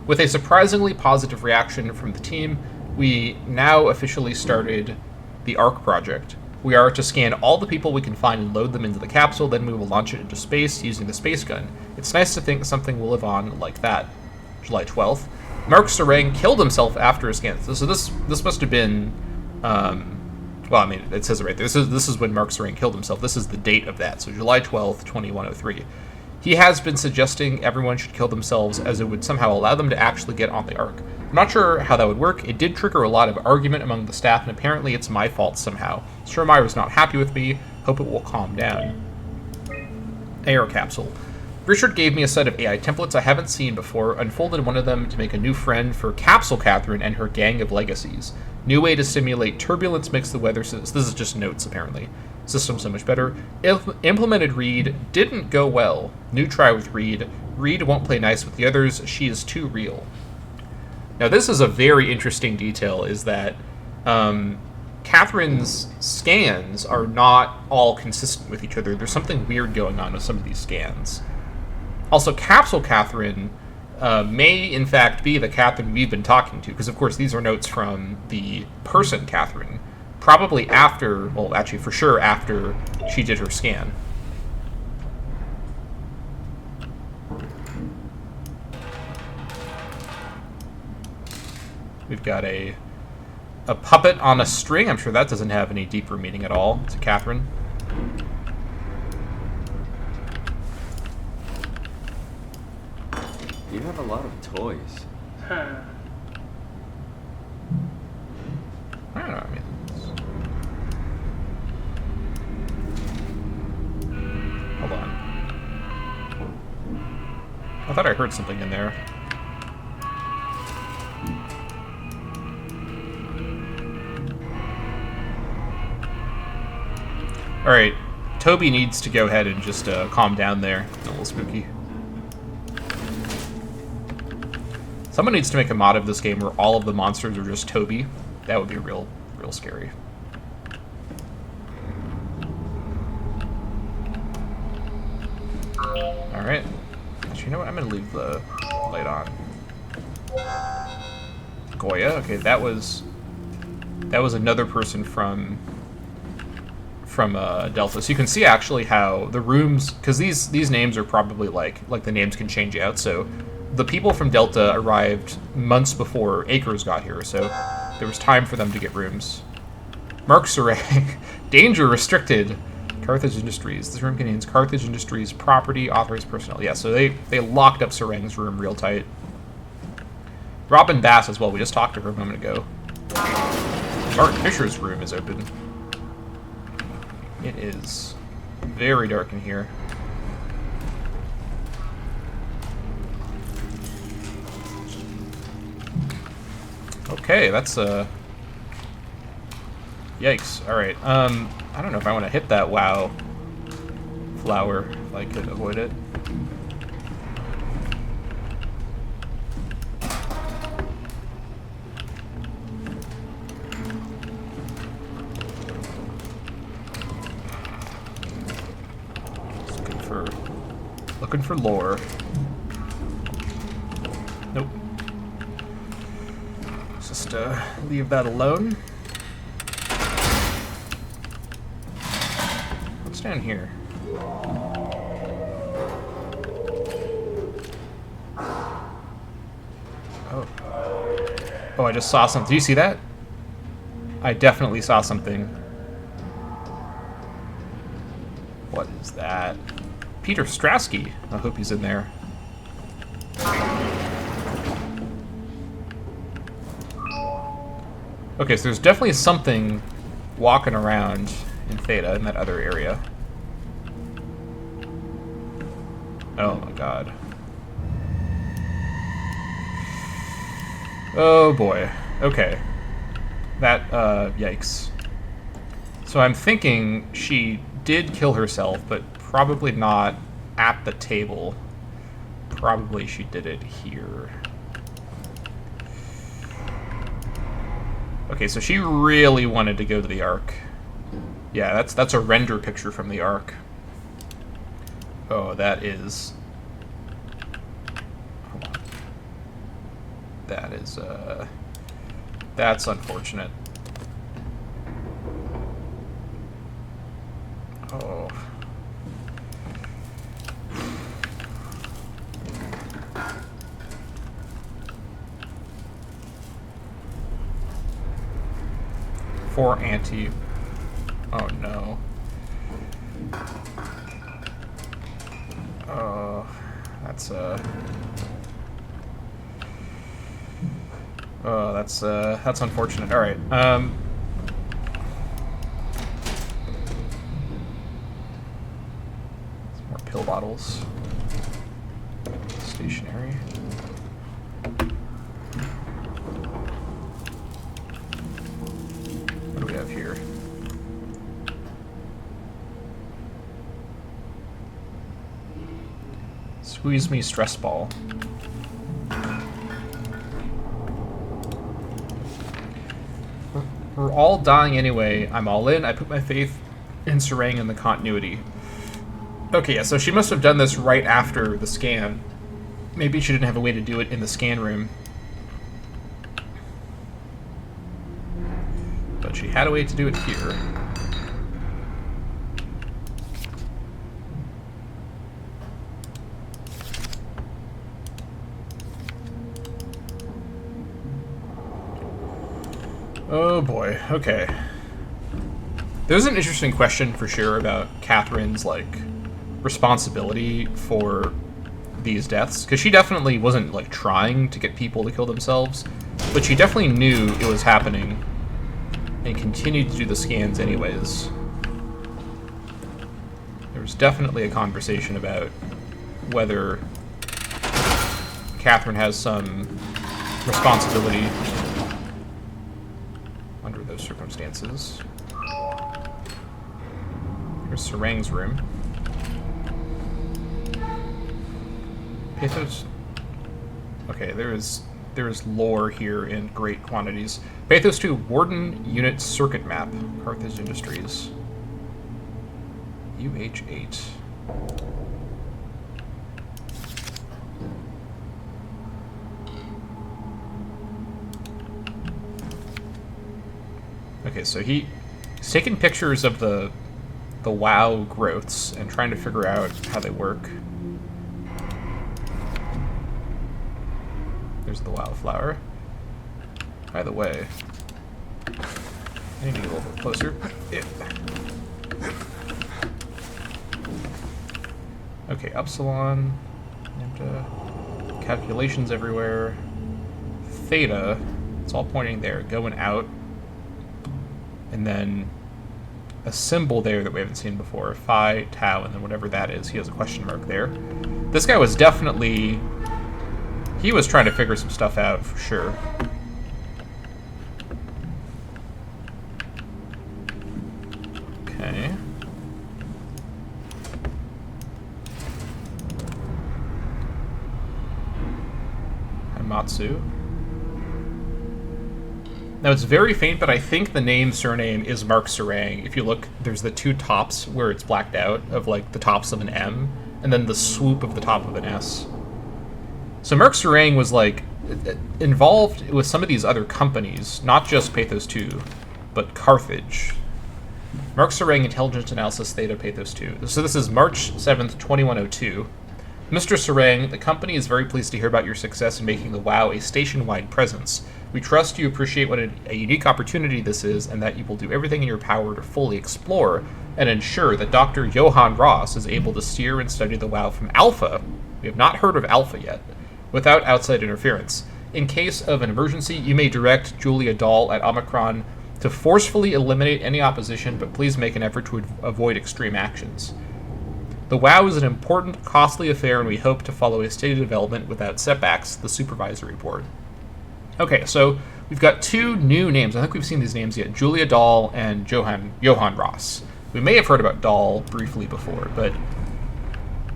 A: With a surprisingly positive reaction from the team, we now officially started the Ark project. We are to scan all the people we can find and load them into the capsule, then we will launch it into space using the space gun. It's nice to think something will live on like that. July 12th. Mark Serang killed himself after a scan. So this must have been, it says it right there. This is when Mark Serang killed himself. This is the date of that. So July 12th, 2103. He has been suggesting everyone should kill themselves as it would somehow allow them to actually get on the Ark. I'm not sure how that would work. It did trigger a lot of argument among the staff, and apparently it's my fault somehow. Sturmeyer was not happy with me. Hope it will calm down. AR capsule. Richard gave me a set of AI templates I haven't seen before, unfolded one of them to make a new friend for Capsule Catherine and her gang of legacies. New way to simulate turbulence makes the weather... This is just notes, apparently. System so much better. Implemented Reed. Didn't go well. New try with Reed. Reed won't play nice with the others. She is too real. Now, this is a very interesting detail, is that Catherine's scans are not all consistent with each other. There's something weird going on with some of these scans. Also, Capsule Catherine may, in fact, be the Catherine we've been talking to, because, of course, these are notes from the person Catherine, probably after, well, actually, for sure, after she did her scan. We've got a puppet on a string. I'm sure that doesn't have any deeper meaning at all. It's a Catherine.
O: You have a lot of toys.
A: Huh. I don't know. I mean, hold on. I thought I heard something in there. All right, Toby needs to go ahead and just calm down there. It's a little spooky. Someone needs to make a mod of this game where all of the monsters are just Toby. That would be real scary. Alright. Actually, you know what? I'm going to leave the light on. Goya. Okay, that was another person from Delta. So you can see actually how the rooms, because these names are probably like the names can change out. So the people from Delta arrived months before Akers got here, so there was time for them to get rooms. Mark Serang, danger restricted. Carthage Industries. This room contains Carthage Industries property, authorized personnel. Yeah, so they locked up Serang's room real tight. Robin Bass as well. We just talked to her a moment ago. Martin Fisher's room is open. It is very dark in here. Okay, that's yikes. Alright, I don't know if I want to hit that WoW flower if I could avoid it. Looking for lore. Nope. Let's just leave that alone. What's down here? Oh. Oh, I just saw something. Do you see that? I definitely saw something. What is that? Peter Strasky. I hope he's in there. Okay, so there's definitely something walking around in Theta in that other area. Oh my god. Oh boy. Okay. That, yikes. So I'm thinking she did kill herself, but probably not at the table. Probably she did it here. Okay, so she really wanted to go to the Ark. Yeah, that's a render picture from the Ark. Oh, that is... Hold on. That is, that's unfortunate. Oh. For anti. Oh no. Oh, that's oh, that's unfortunate. All right. Some more pill bottles. Stationary. What do we have here? Squeeze me stress ball. We're all dying anyway. I'm all in. I put my faith in Sarang and the continuity. Okay, yeah, so she must have done this right after the scan. Maybe she didn't have a way to do it in the scan room. But she had a way to do it here. Oh boy, okay. There's an interesting question for sure about Catherine's, like, responsibility for these deaths, because she definitely wasn't, like, trying to get people to kill themselves, but she definitely knew it was happening and continued to do the scans anyways. There was definitely a conversation about whether Catherine has some responsibility under those circumstances. Here's Sarang's room. Pathos. Okay, there is lore here in great quantities. Pathos 2 Warden Unit Circuit Map. Carthage Industries. UH8. Okay, so he's taking pictures of the WoW growths and trying to figure out how they work. There's the WoW flower. By the way, I need to get a little bit closer. Yeah. Okay, Upsilon. And, calculations everywhere. Theta. It's all pointing there. Going out. And then a symbol there that we haven't seen before. Phi, Tau, and then whatever that is. He has a question mark there. This guy was definitely... He was trying to figure some stuff out, for sure. Okay. Hamatsu. Now, it's very faint, but I think the surname is Mark Sarang. If you look, there's the two tops where it's blacked out of, like, the tops of an M, and then the swoop of the top of an S. So Mark Sarang was, like, involved with some of these other companies, not just Pathos 2, but Carthage. Mark Sarang, Intelligence Analysis Theta, Pathos 2. So this is March 7th, 2102. Mr. Sarang, the company is very pleased to hear about your success in making the WoW a station-wide presence. We trust you appreciate what a unique opportunity this is, and that you will do everything in your power to fully explore and ensure that Dr. Johann Ross is able to steer and study the WoW from Alpha, we have not heard of Alpha yet, without outside interference. In case of an emergency, you may direct Julia Dahl at Omicron to forcefully eliminate any opposition, but please make an effort to avoid extreme actions. The WoW is an important, costly affair, and we hope to follow a steady development without setbacks, the supervisory board. Okay, so we've got two new names. I think we've seen these names yet. Julia Dahl and Johann Ross. We may have heard about Dahl briefly before, but...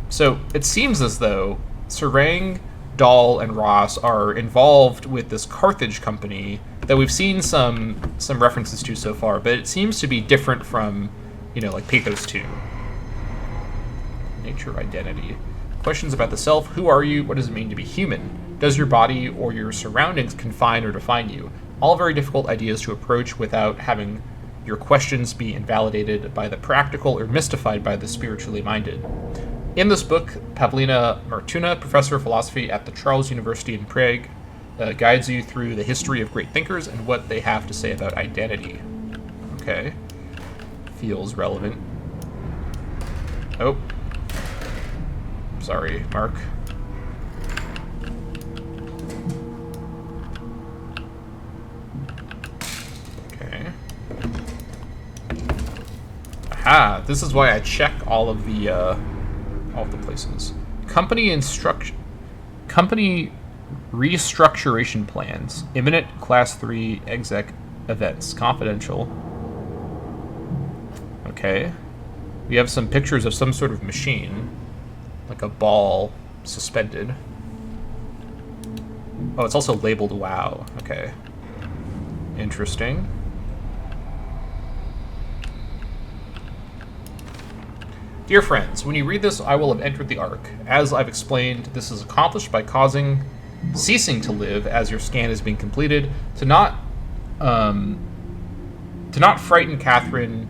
A: So it seems as though Sarang, Dahl, and Ross are involved with this Carthage company that we've seen some references to so far, but it seems to be different from, you know, like Pathos 2. Nature, identity. Questions about the self. Who are you? What does it mean to be human? Does your body or your surroundings confine or define you? All very difficult ideas to approach without having your questions be invalidated by the practical or mystified by the spiritually minded. In this book, Pavlina Martuna, professor of philosophy at the Charles University in Prague, guides you through the history of great thinkers and what they have to say about identity. Okay. Feels relevant. Oh. Sorry, Mark. Okay. Aha, this is why I check all of the places. Company instruction. company restructuration plans. Imminent Class 3 exec events. Confidential. Okay. We have some pictures of some sort of machine. Like a ball suspended. Oh, it's also labeled WOW. Okay. Interesting. Dear friends, when you read this, I will have entered the Ark. As I've explained, this is accomplished by ceasing to live as your scan is being completed, to not frighten Catherine.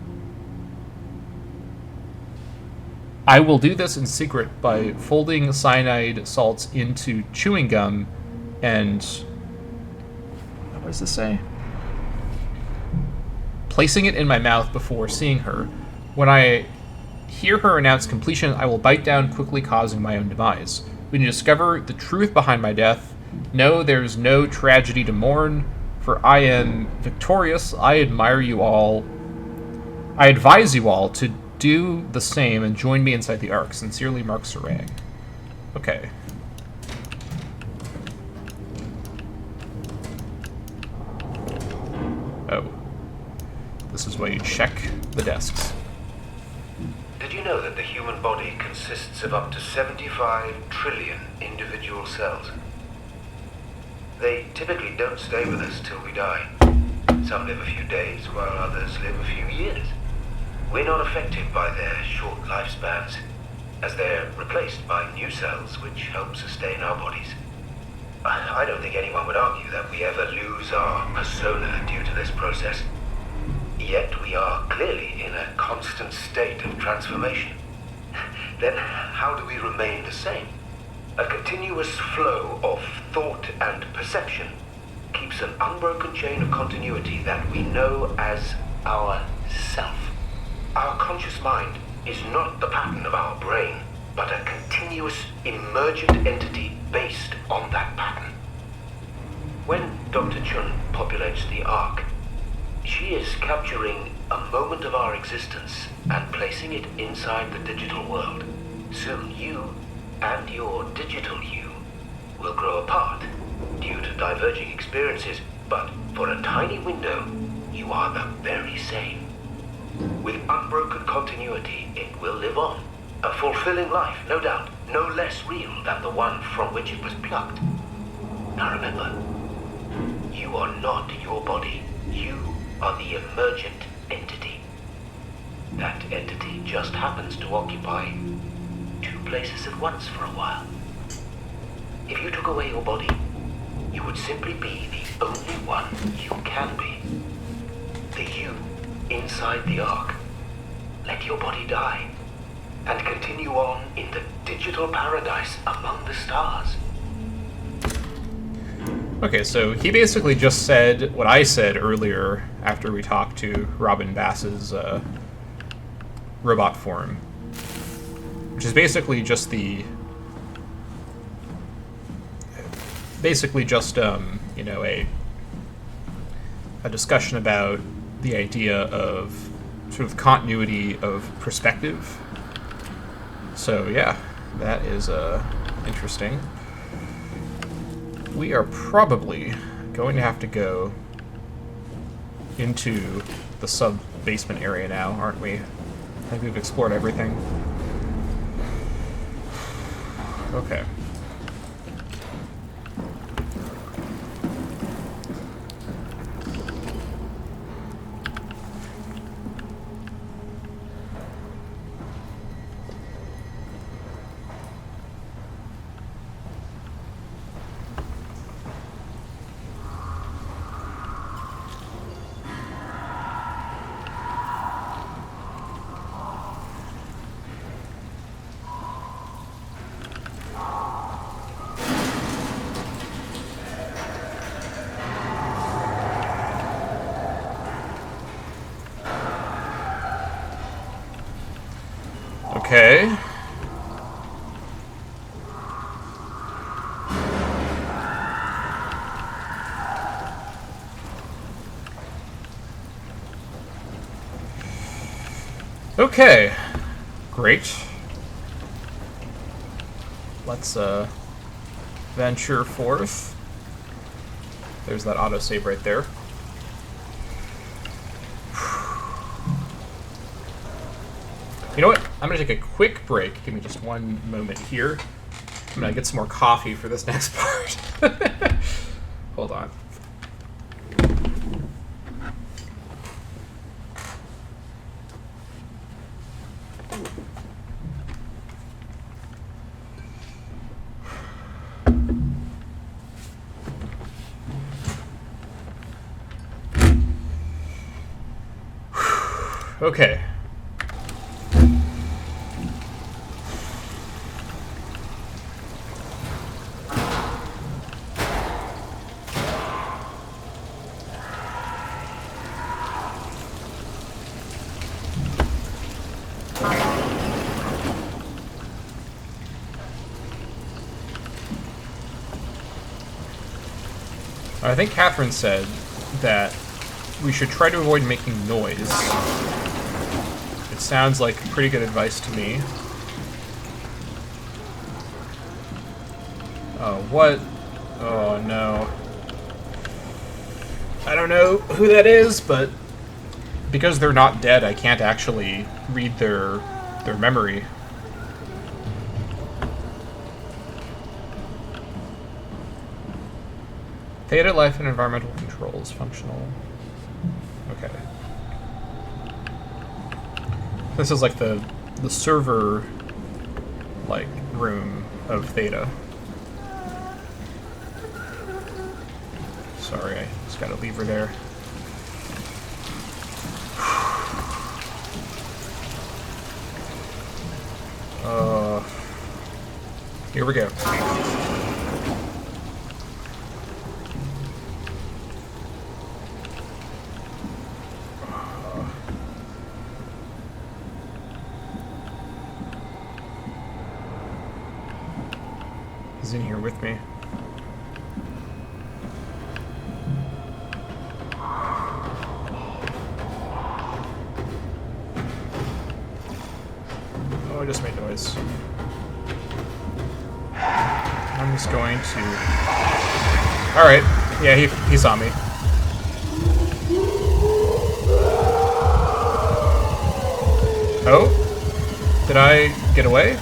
A: I will do this in secret by folding cyanide salts into chewing gum and... what does this say? Placing it in my mouth before seeing her. When I hear her announce completion, I will bite down, quickly causing my own demise. When you discover the truth behind my death, know there's no tragedy to mourn, for I am victorious. I advise you all to do the same and join me inside the Ark. Sincerely, Mark Sarang. Okay. Oh. This is why you check the desks.
R: Did you know that the human body consists of up to 75 trillion individual cells? They typically don't stay with us till we die. Some live a few days, while others live a few years. We're not affected by their short lifespans, as they're replaced by new cells which help sustain our bodies. I don't think anyone would argue that we ever lose our persona due to this process. Yet we are clearly in a constant state of transformation. Then how do we remain the same? A continuous flow of thought and perception keeps an unbroken chain of continuity that we know as our self. Our conscious mind is not the pattern of our brain, but a continuous emergent entity based on that pattern. When Dr. Chun populates the Ark, she is capturing a moment of our existence and placing it inside the digital world. Soon you and your digital you will grow apart due to diverging experiences, but for a tiny window, you are the very same. With unbroken continuity, it will live on. A fulfilling life, no doubt, no less real than the one from which it was plucked. Now remember, you are not your body. You are the emergent entity. That entity just happens to occupy two places at once for a while. If you took away your body, you would simply be the only one you can be. The you inside the Ark. Let your body die and continue on in the digital paradise among the stars.
A: Okay, so he basically just said what I said earlier after we talked to Robin Bass's robot form, which is basically just you know, a discussion about the idea of sort of continuity of perspective. So yeah, that is interesting. We are probably going to have to go into the sub-basement area now, aren't we? I think we've explored everything. Okay. Okay. Okay. Great. Let's venture forth. There's that autosave right there. You know what? I'm gonna take a quick break. Give me just one moment here. I'm gonna get some more coffee for this next part. Hold on. Okay. I think Catherine said that we should try to avoid making noise. It sounds like pretty good advice to me. Oh, what? Oh, no. I don't know who that is, but because they're not dead, I can't actually read their memory. Theta life and environmental controls, functional. Okay. This is like the server like room of Theta. Sorry, I just gotta leave her there. Here we go. He's in here with me. Oh, I just made noise. I'm just going to... Alright. Yeah, he saw me. Oh? Did I get away?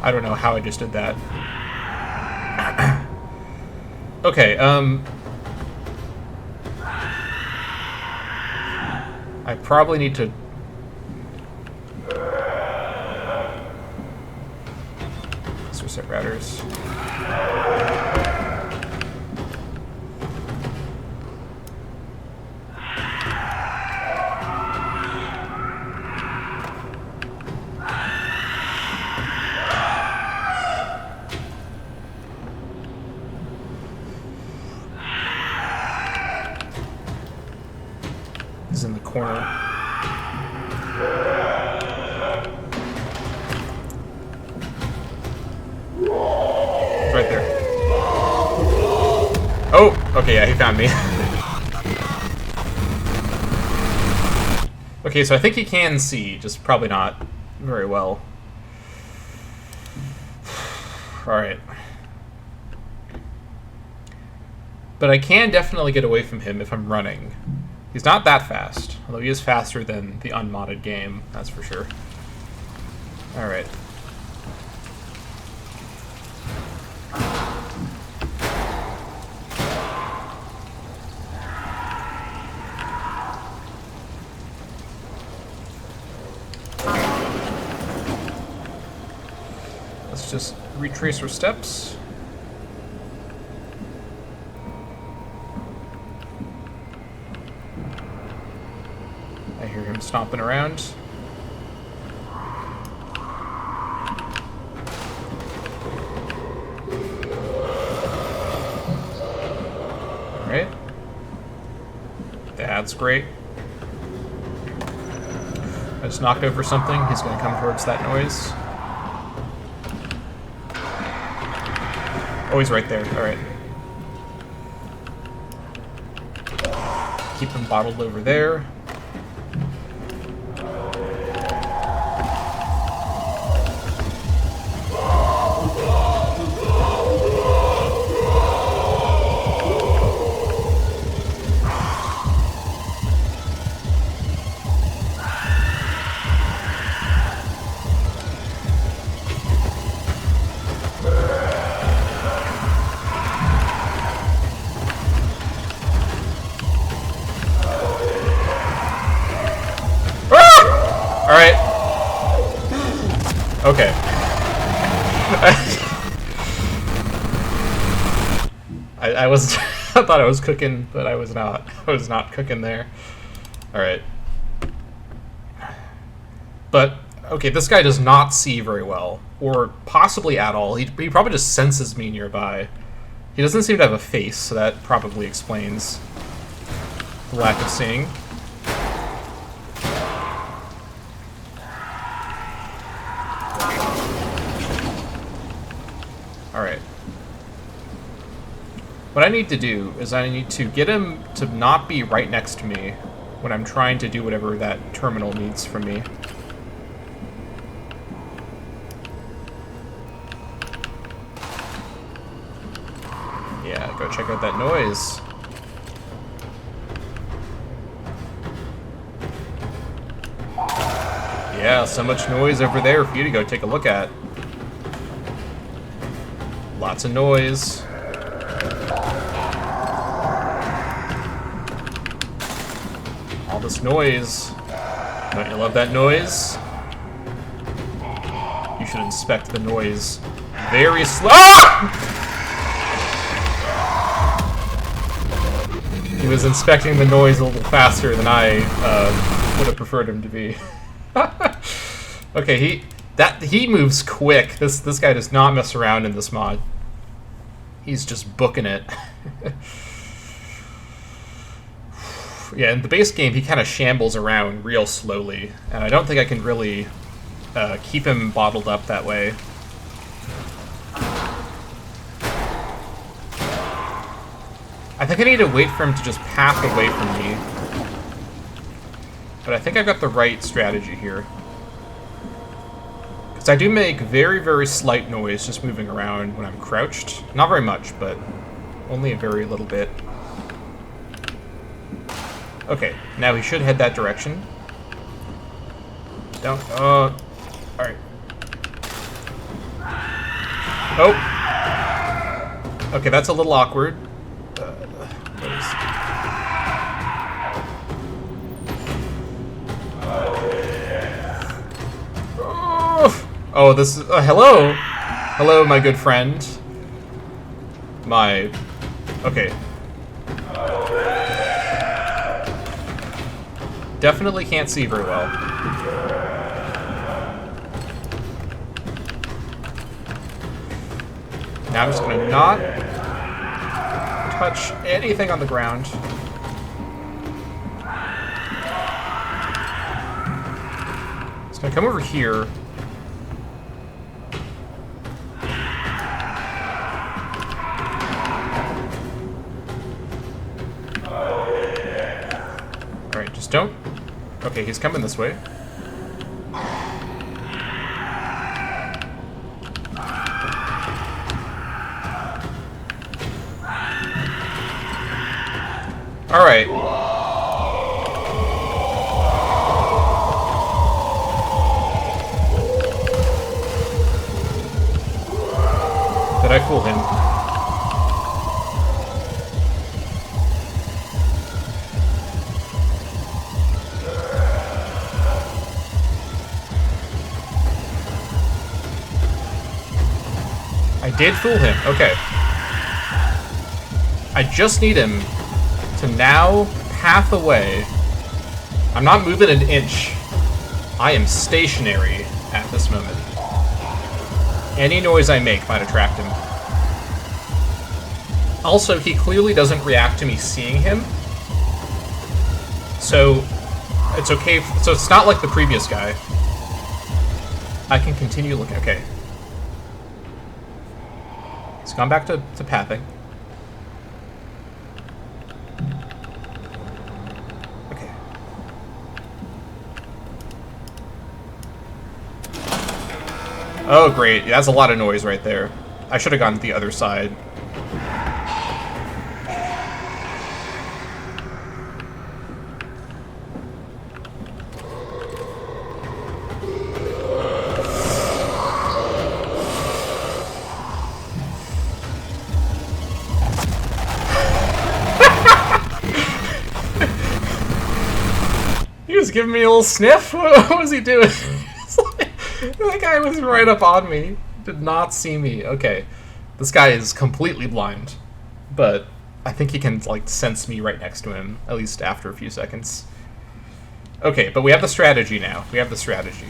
A: I don't know how I just did that. Okay, I probably need to... Let's reset routers. He's in the corner. Right there. Oh, okay, yeah, he found me. Okay, so I think he can see, just probably not very well. Alright. But I can definitely get away from him if I'm running. He's not that fast, although he is faster than the unmodded game, that's for sure. Alright. Let's just retrace our steps. I hear him stomping around. Alright. That's great. I just knocked over something. He's going to come towards that noise. Oh, he's right there. Alright. Keep him bottled over there. I was I thought I was cooking, but I was not. I was not cooking there. All right. But okay, this guy does not see very well, or possibly at all. He probably just senses me nearby. He doesn't seem to have a face, so that probably explains the lack of seeing. Alright. What I need to do is I need to get him to not be right next to me when I'm trying to do whatever that terminal needs from me. Yeah, go check out that noise. Yeah, so much noise over there for you to go take a look at. Lots of noise. All this noise. Don't you love that noise? You should inspect the noise very slow. Ah! He was inspecting the noise a little faster than I would have preferred him to be. Okay, he moves quick. This guy does not mess around in this mod. He's just booking it. Yeah, in the base game, he kind of shambles around real slowly, and I don't think I can really keep him bottled up that way. I think I need to wait for him to just path away from me. But I think I've got the right strategy here. Because I do make very, very slight noise just moving around when I'm crouched. Not very much, but only a very little bit. Okay, now he should head that direction. Down. Alright. Oh! Okay, that's a little awkward. Oh, this is... hello! Hello, my good friend. Okay. Definitely can't see very well. Now I'm just gonna not touch anything on the ground. Just gonna come over here. Alright, just don't. Okay, he's coming this way. Alright. Did I fool him? I did fool him. Okay. I just need him to now path away. I'm not moving an inch. I am stationary at this moment. Any noise I make might attract him. Also, he clearly doesn't react to me seeing him. So, it's okay. So it's not like the previous guy. I can continue looking. Okay. He's gone back to pathing. Okay. Oh, great. That's a lot of noise right there. I should have gone to the other side. He was giving me a little sniff. What was he doing? That guy was right up on me. Did not see me. Okay. This guy is completely blind. But I think he can, like, sense me right next to him, at least after a few seconds. Okay, but we have the strategy now. We have the strategy.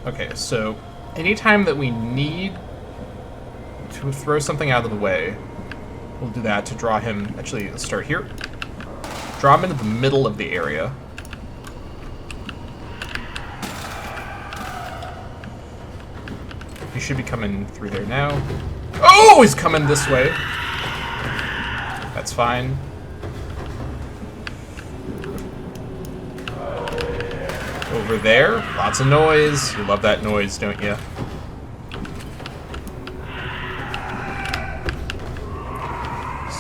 A: Okay, so anytime that we need to throw something out of the way, we'll do that to draw him. Actually, let's start here. Draw him into the middle of the area. He should be coming through there now. Oh, he's coming this way. That's fine. Over there, lots of noise. You love that noise, don't you?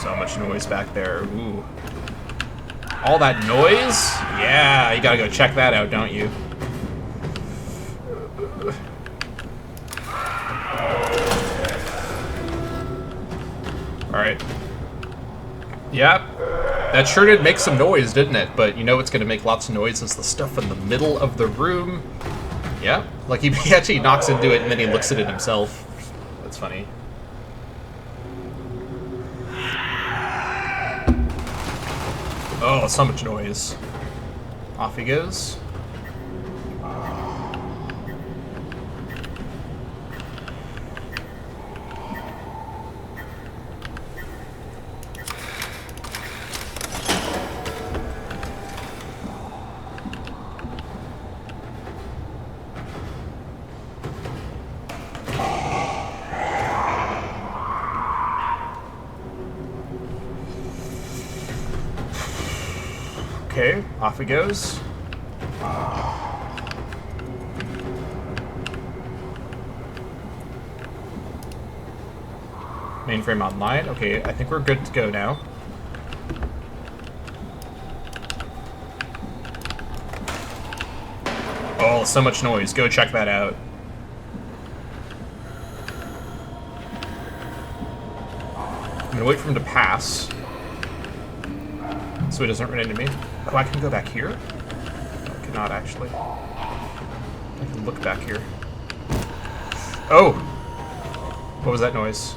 A: So much noise back there. Ooh. All that noise? Yeah, you gotta go check that out, don't you? Alright. Yep. That sure did make some noise, didn't it? But you know what's gonna make lots of noise is the stuff in the middle of the room. Yeah. Like he actually knocks into it and then he looks at it himself. That's funny. Oh, so much noise. Off he goes. Okay, off he goes. Mainframe online. Okay, I think we're good to go now. Oh, so much noise. Go check that out. I'm gonna wait for him to pass, so he doesn't run into me. Oh, I can go back here? No, I cannot, actually. I can look back here. Oh! What was that noise?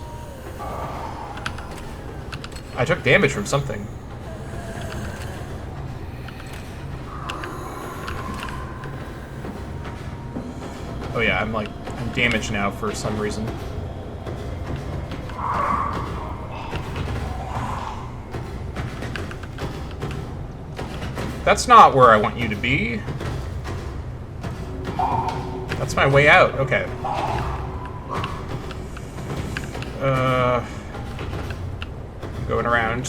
A: I took damage from something. Oh yeah, I'm damaged now for some reason. That's not where I want you to be. That's my way out. Okay. Going around.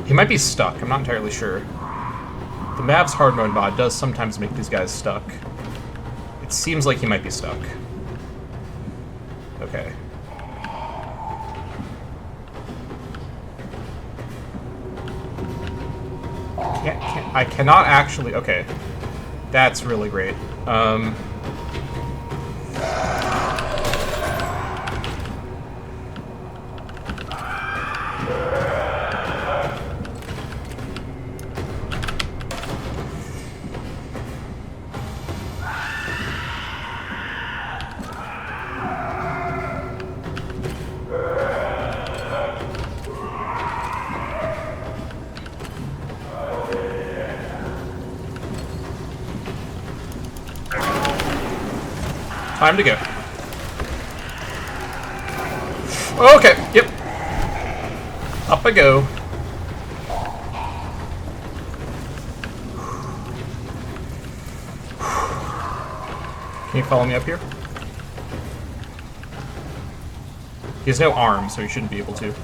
A: He might be stuck. I'm not entirely sure. The Mavs hard mode mod does sometimes make these guys stuck. It seems like he might be stuck. Okay. I cannot actually... Okay. That's really great. Time to go. Okay, yep. Up I go. Can you follow me up here? He has no arms, so he shouldn't be able to.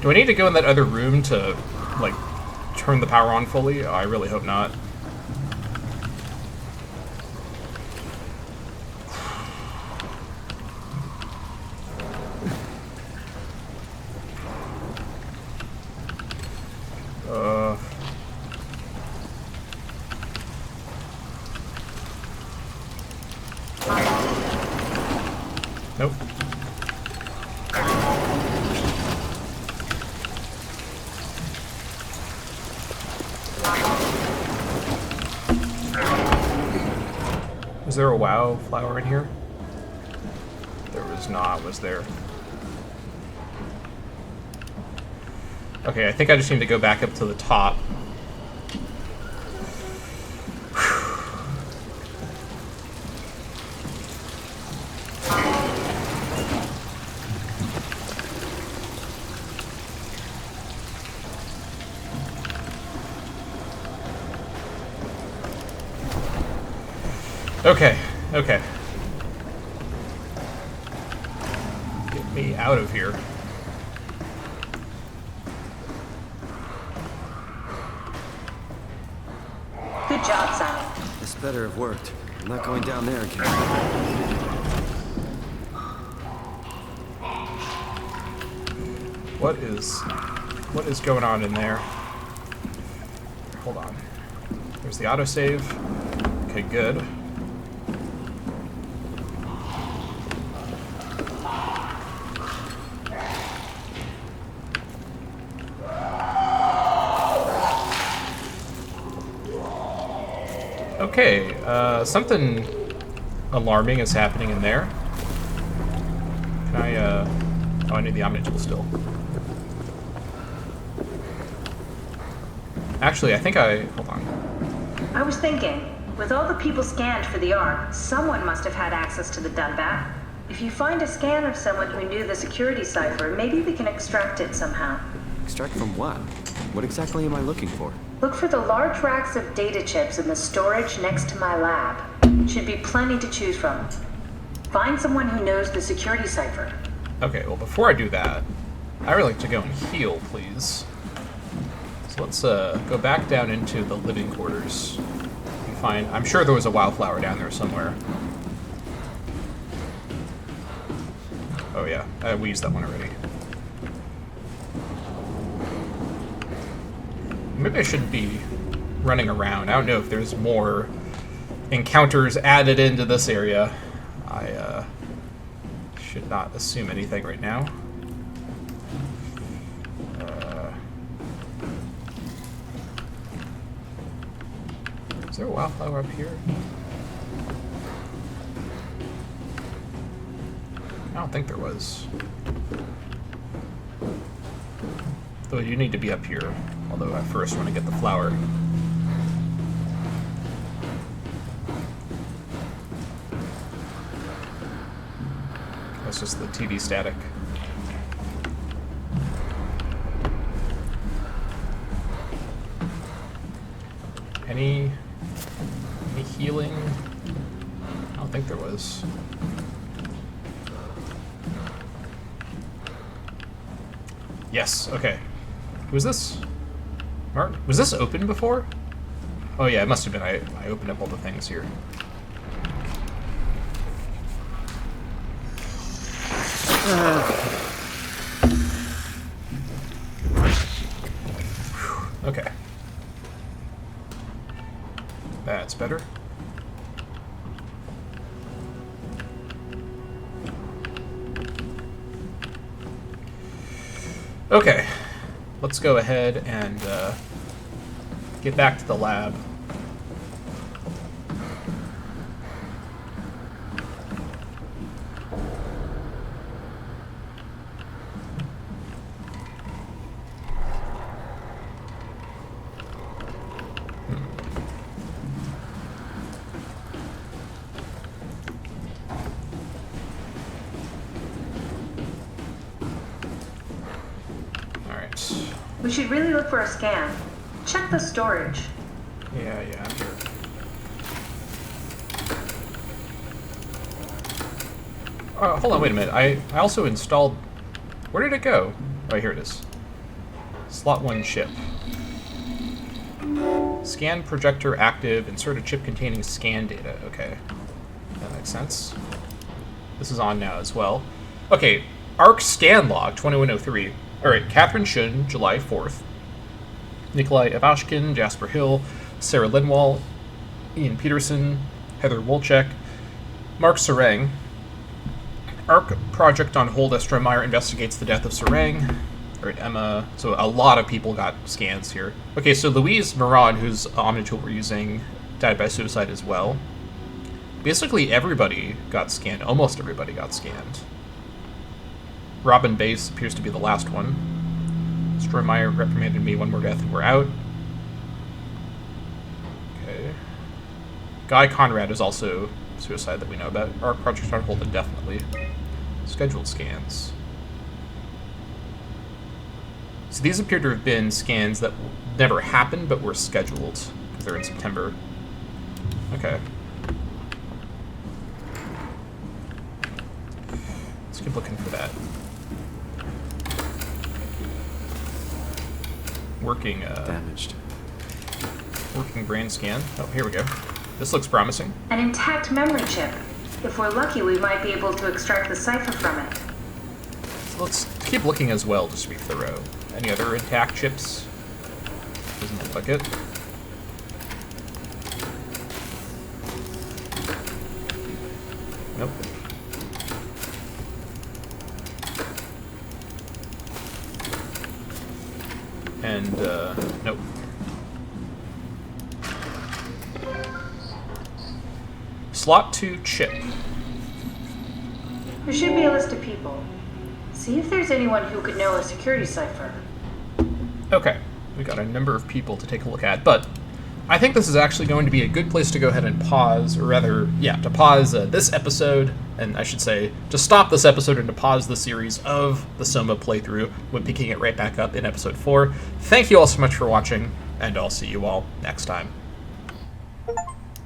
A: Do I need to go in that other room to, like, turn the power on fully? Oh, I really hope not. Was there a WoW flower in here? There was not, was there? Okay, I think I just need to go back up to the top. Okay, okay. Get me out of here.
L: Good job, Simon.
O: This better have worked. I'm not going down there again.
A: What is going on in there? Hold on. There's the autosave. Okay, good. Okay, something alarming is happening in there. Can I, oh, I need the Omnitool still. Actually, I think hold on.
L: I was thinking, with all the people scanned for the Ark, someone must have had access to the Dunbat. If you find a scan of someone who knew the security cipher, maybe we can extract it somehow.
O: Extract from what? What exactly am I looking for?
L: Look for the large racks of data chips in the storage next to my lab. Should be plenty to choose from. Find someone who knows the security cipher.
A: Okay, well, before I do that, I would like to go and heal, please. So let's go back down into the living quarters. And find, I'm sure there was a wildflower down there somewhere. Oh yeah, we used that one already. Maybe I shouldn't be running around. I don't know if there's more encounters added into this area. I should not assume anything right now. Is there a wildflower up here? I don't think there was. Though you need to be up here. Although I first want to get the flower. That's just the TV static. Any healing? I don't think there was. Yes, okay. Who's this? Martin? Was this open before? Oh yeah, it must have been. I opened up all the things here. Okay. That's better. Okay. Let's go ahead and get back to the lab.
L: We should really look for a scan. Check the storage.
A: Yeah. Hold on, wait a minute. I also installed... Where did it go? Oh, here it is. Slot 1 chip. Scan projector active. Insert a chip containing scan data. Okay. That makes sense. This is on now as well. Okay. ARC scan log 2103. Alright, Catherine Shun, July 4th. Nikolai Ivashkin, Jasper Hill, Sarah Linwall, Ian Peterson, Heather Wolchek, Mark Sarang. ARC project on hold as Strohmeyer investigates the death of Sarang. Alright, Emma. So a lot of people got scans here. Okay, so Louise Moran, whose Omnitool we're using, died by suicide as well. Basically everybody got scanned. Almost everybody got scanned. Robin Base appears to be the last one. Strohmeyer reprimanded me, 1 more death and we're out. Okay. Guy Conrad is also suicide that we know about. Our project's on hold indefinitely. Scheduled scans. So these appear to have been scans that never happened but were scheduled, because they're in September. Okay. Let's keep looking for that. Working,
O: damaged.
A: Working brain scan. Oh, here we go. This looks promising.
L: An intact memory chip. If we're lucky, we might be able to extract the cipher from it.
A: So let's keep looking as well, just to be thorough. Any other intact chips? Doesn't look like it. Nope. And, nope. Slot 2 chip.
L: There should be a list of people. See if there's anyone who could know a security cipher.
A: Okay, we got a number of people to take a look at, but I think this is actually going to be a good place to go ahead and pause, or rather, yeah, to pause this episode, and I should say, to stop this episode and to pause the series of the SOMA playthrough when picking it right back up in episode 4. Thank you all so much for watching, and I'll see you all next time.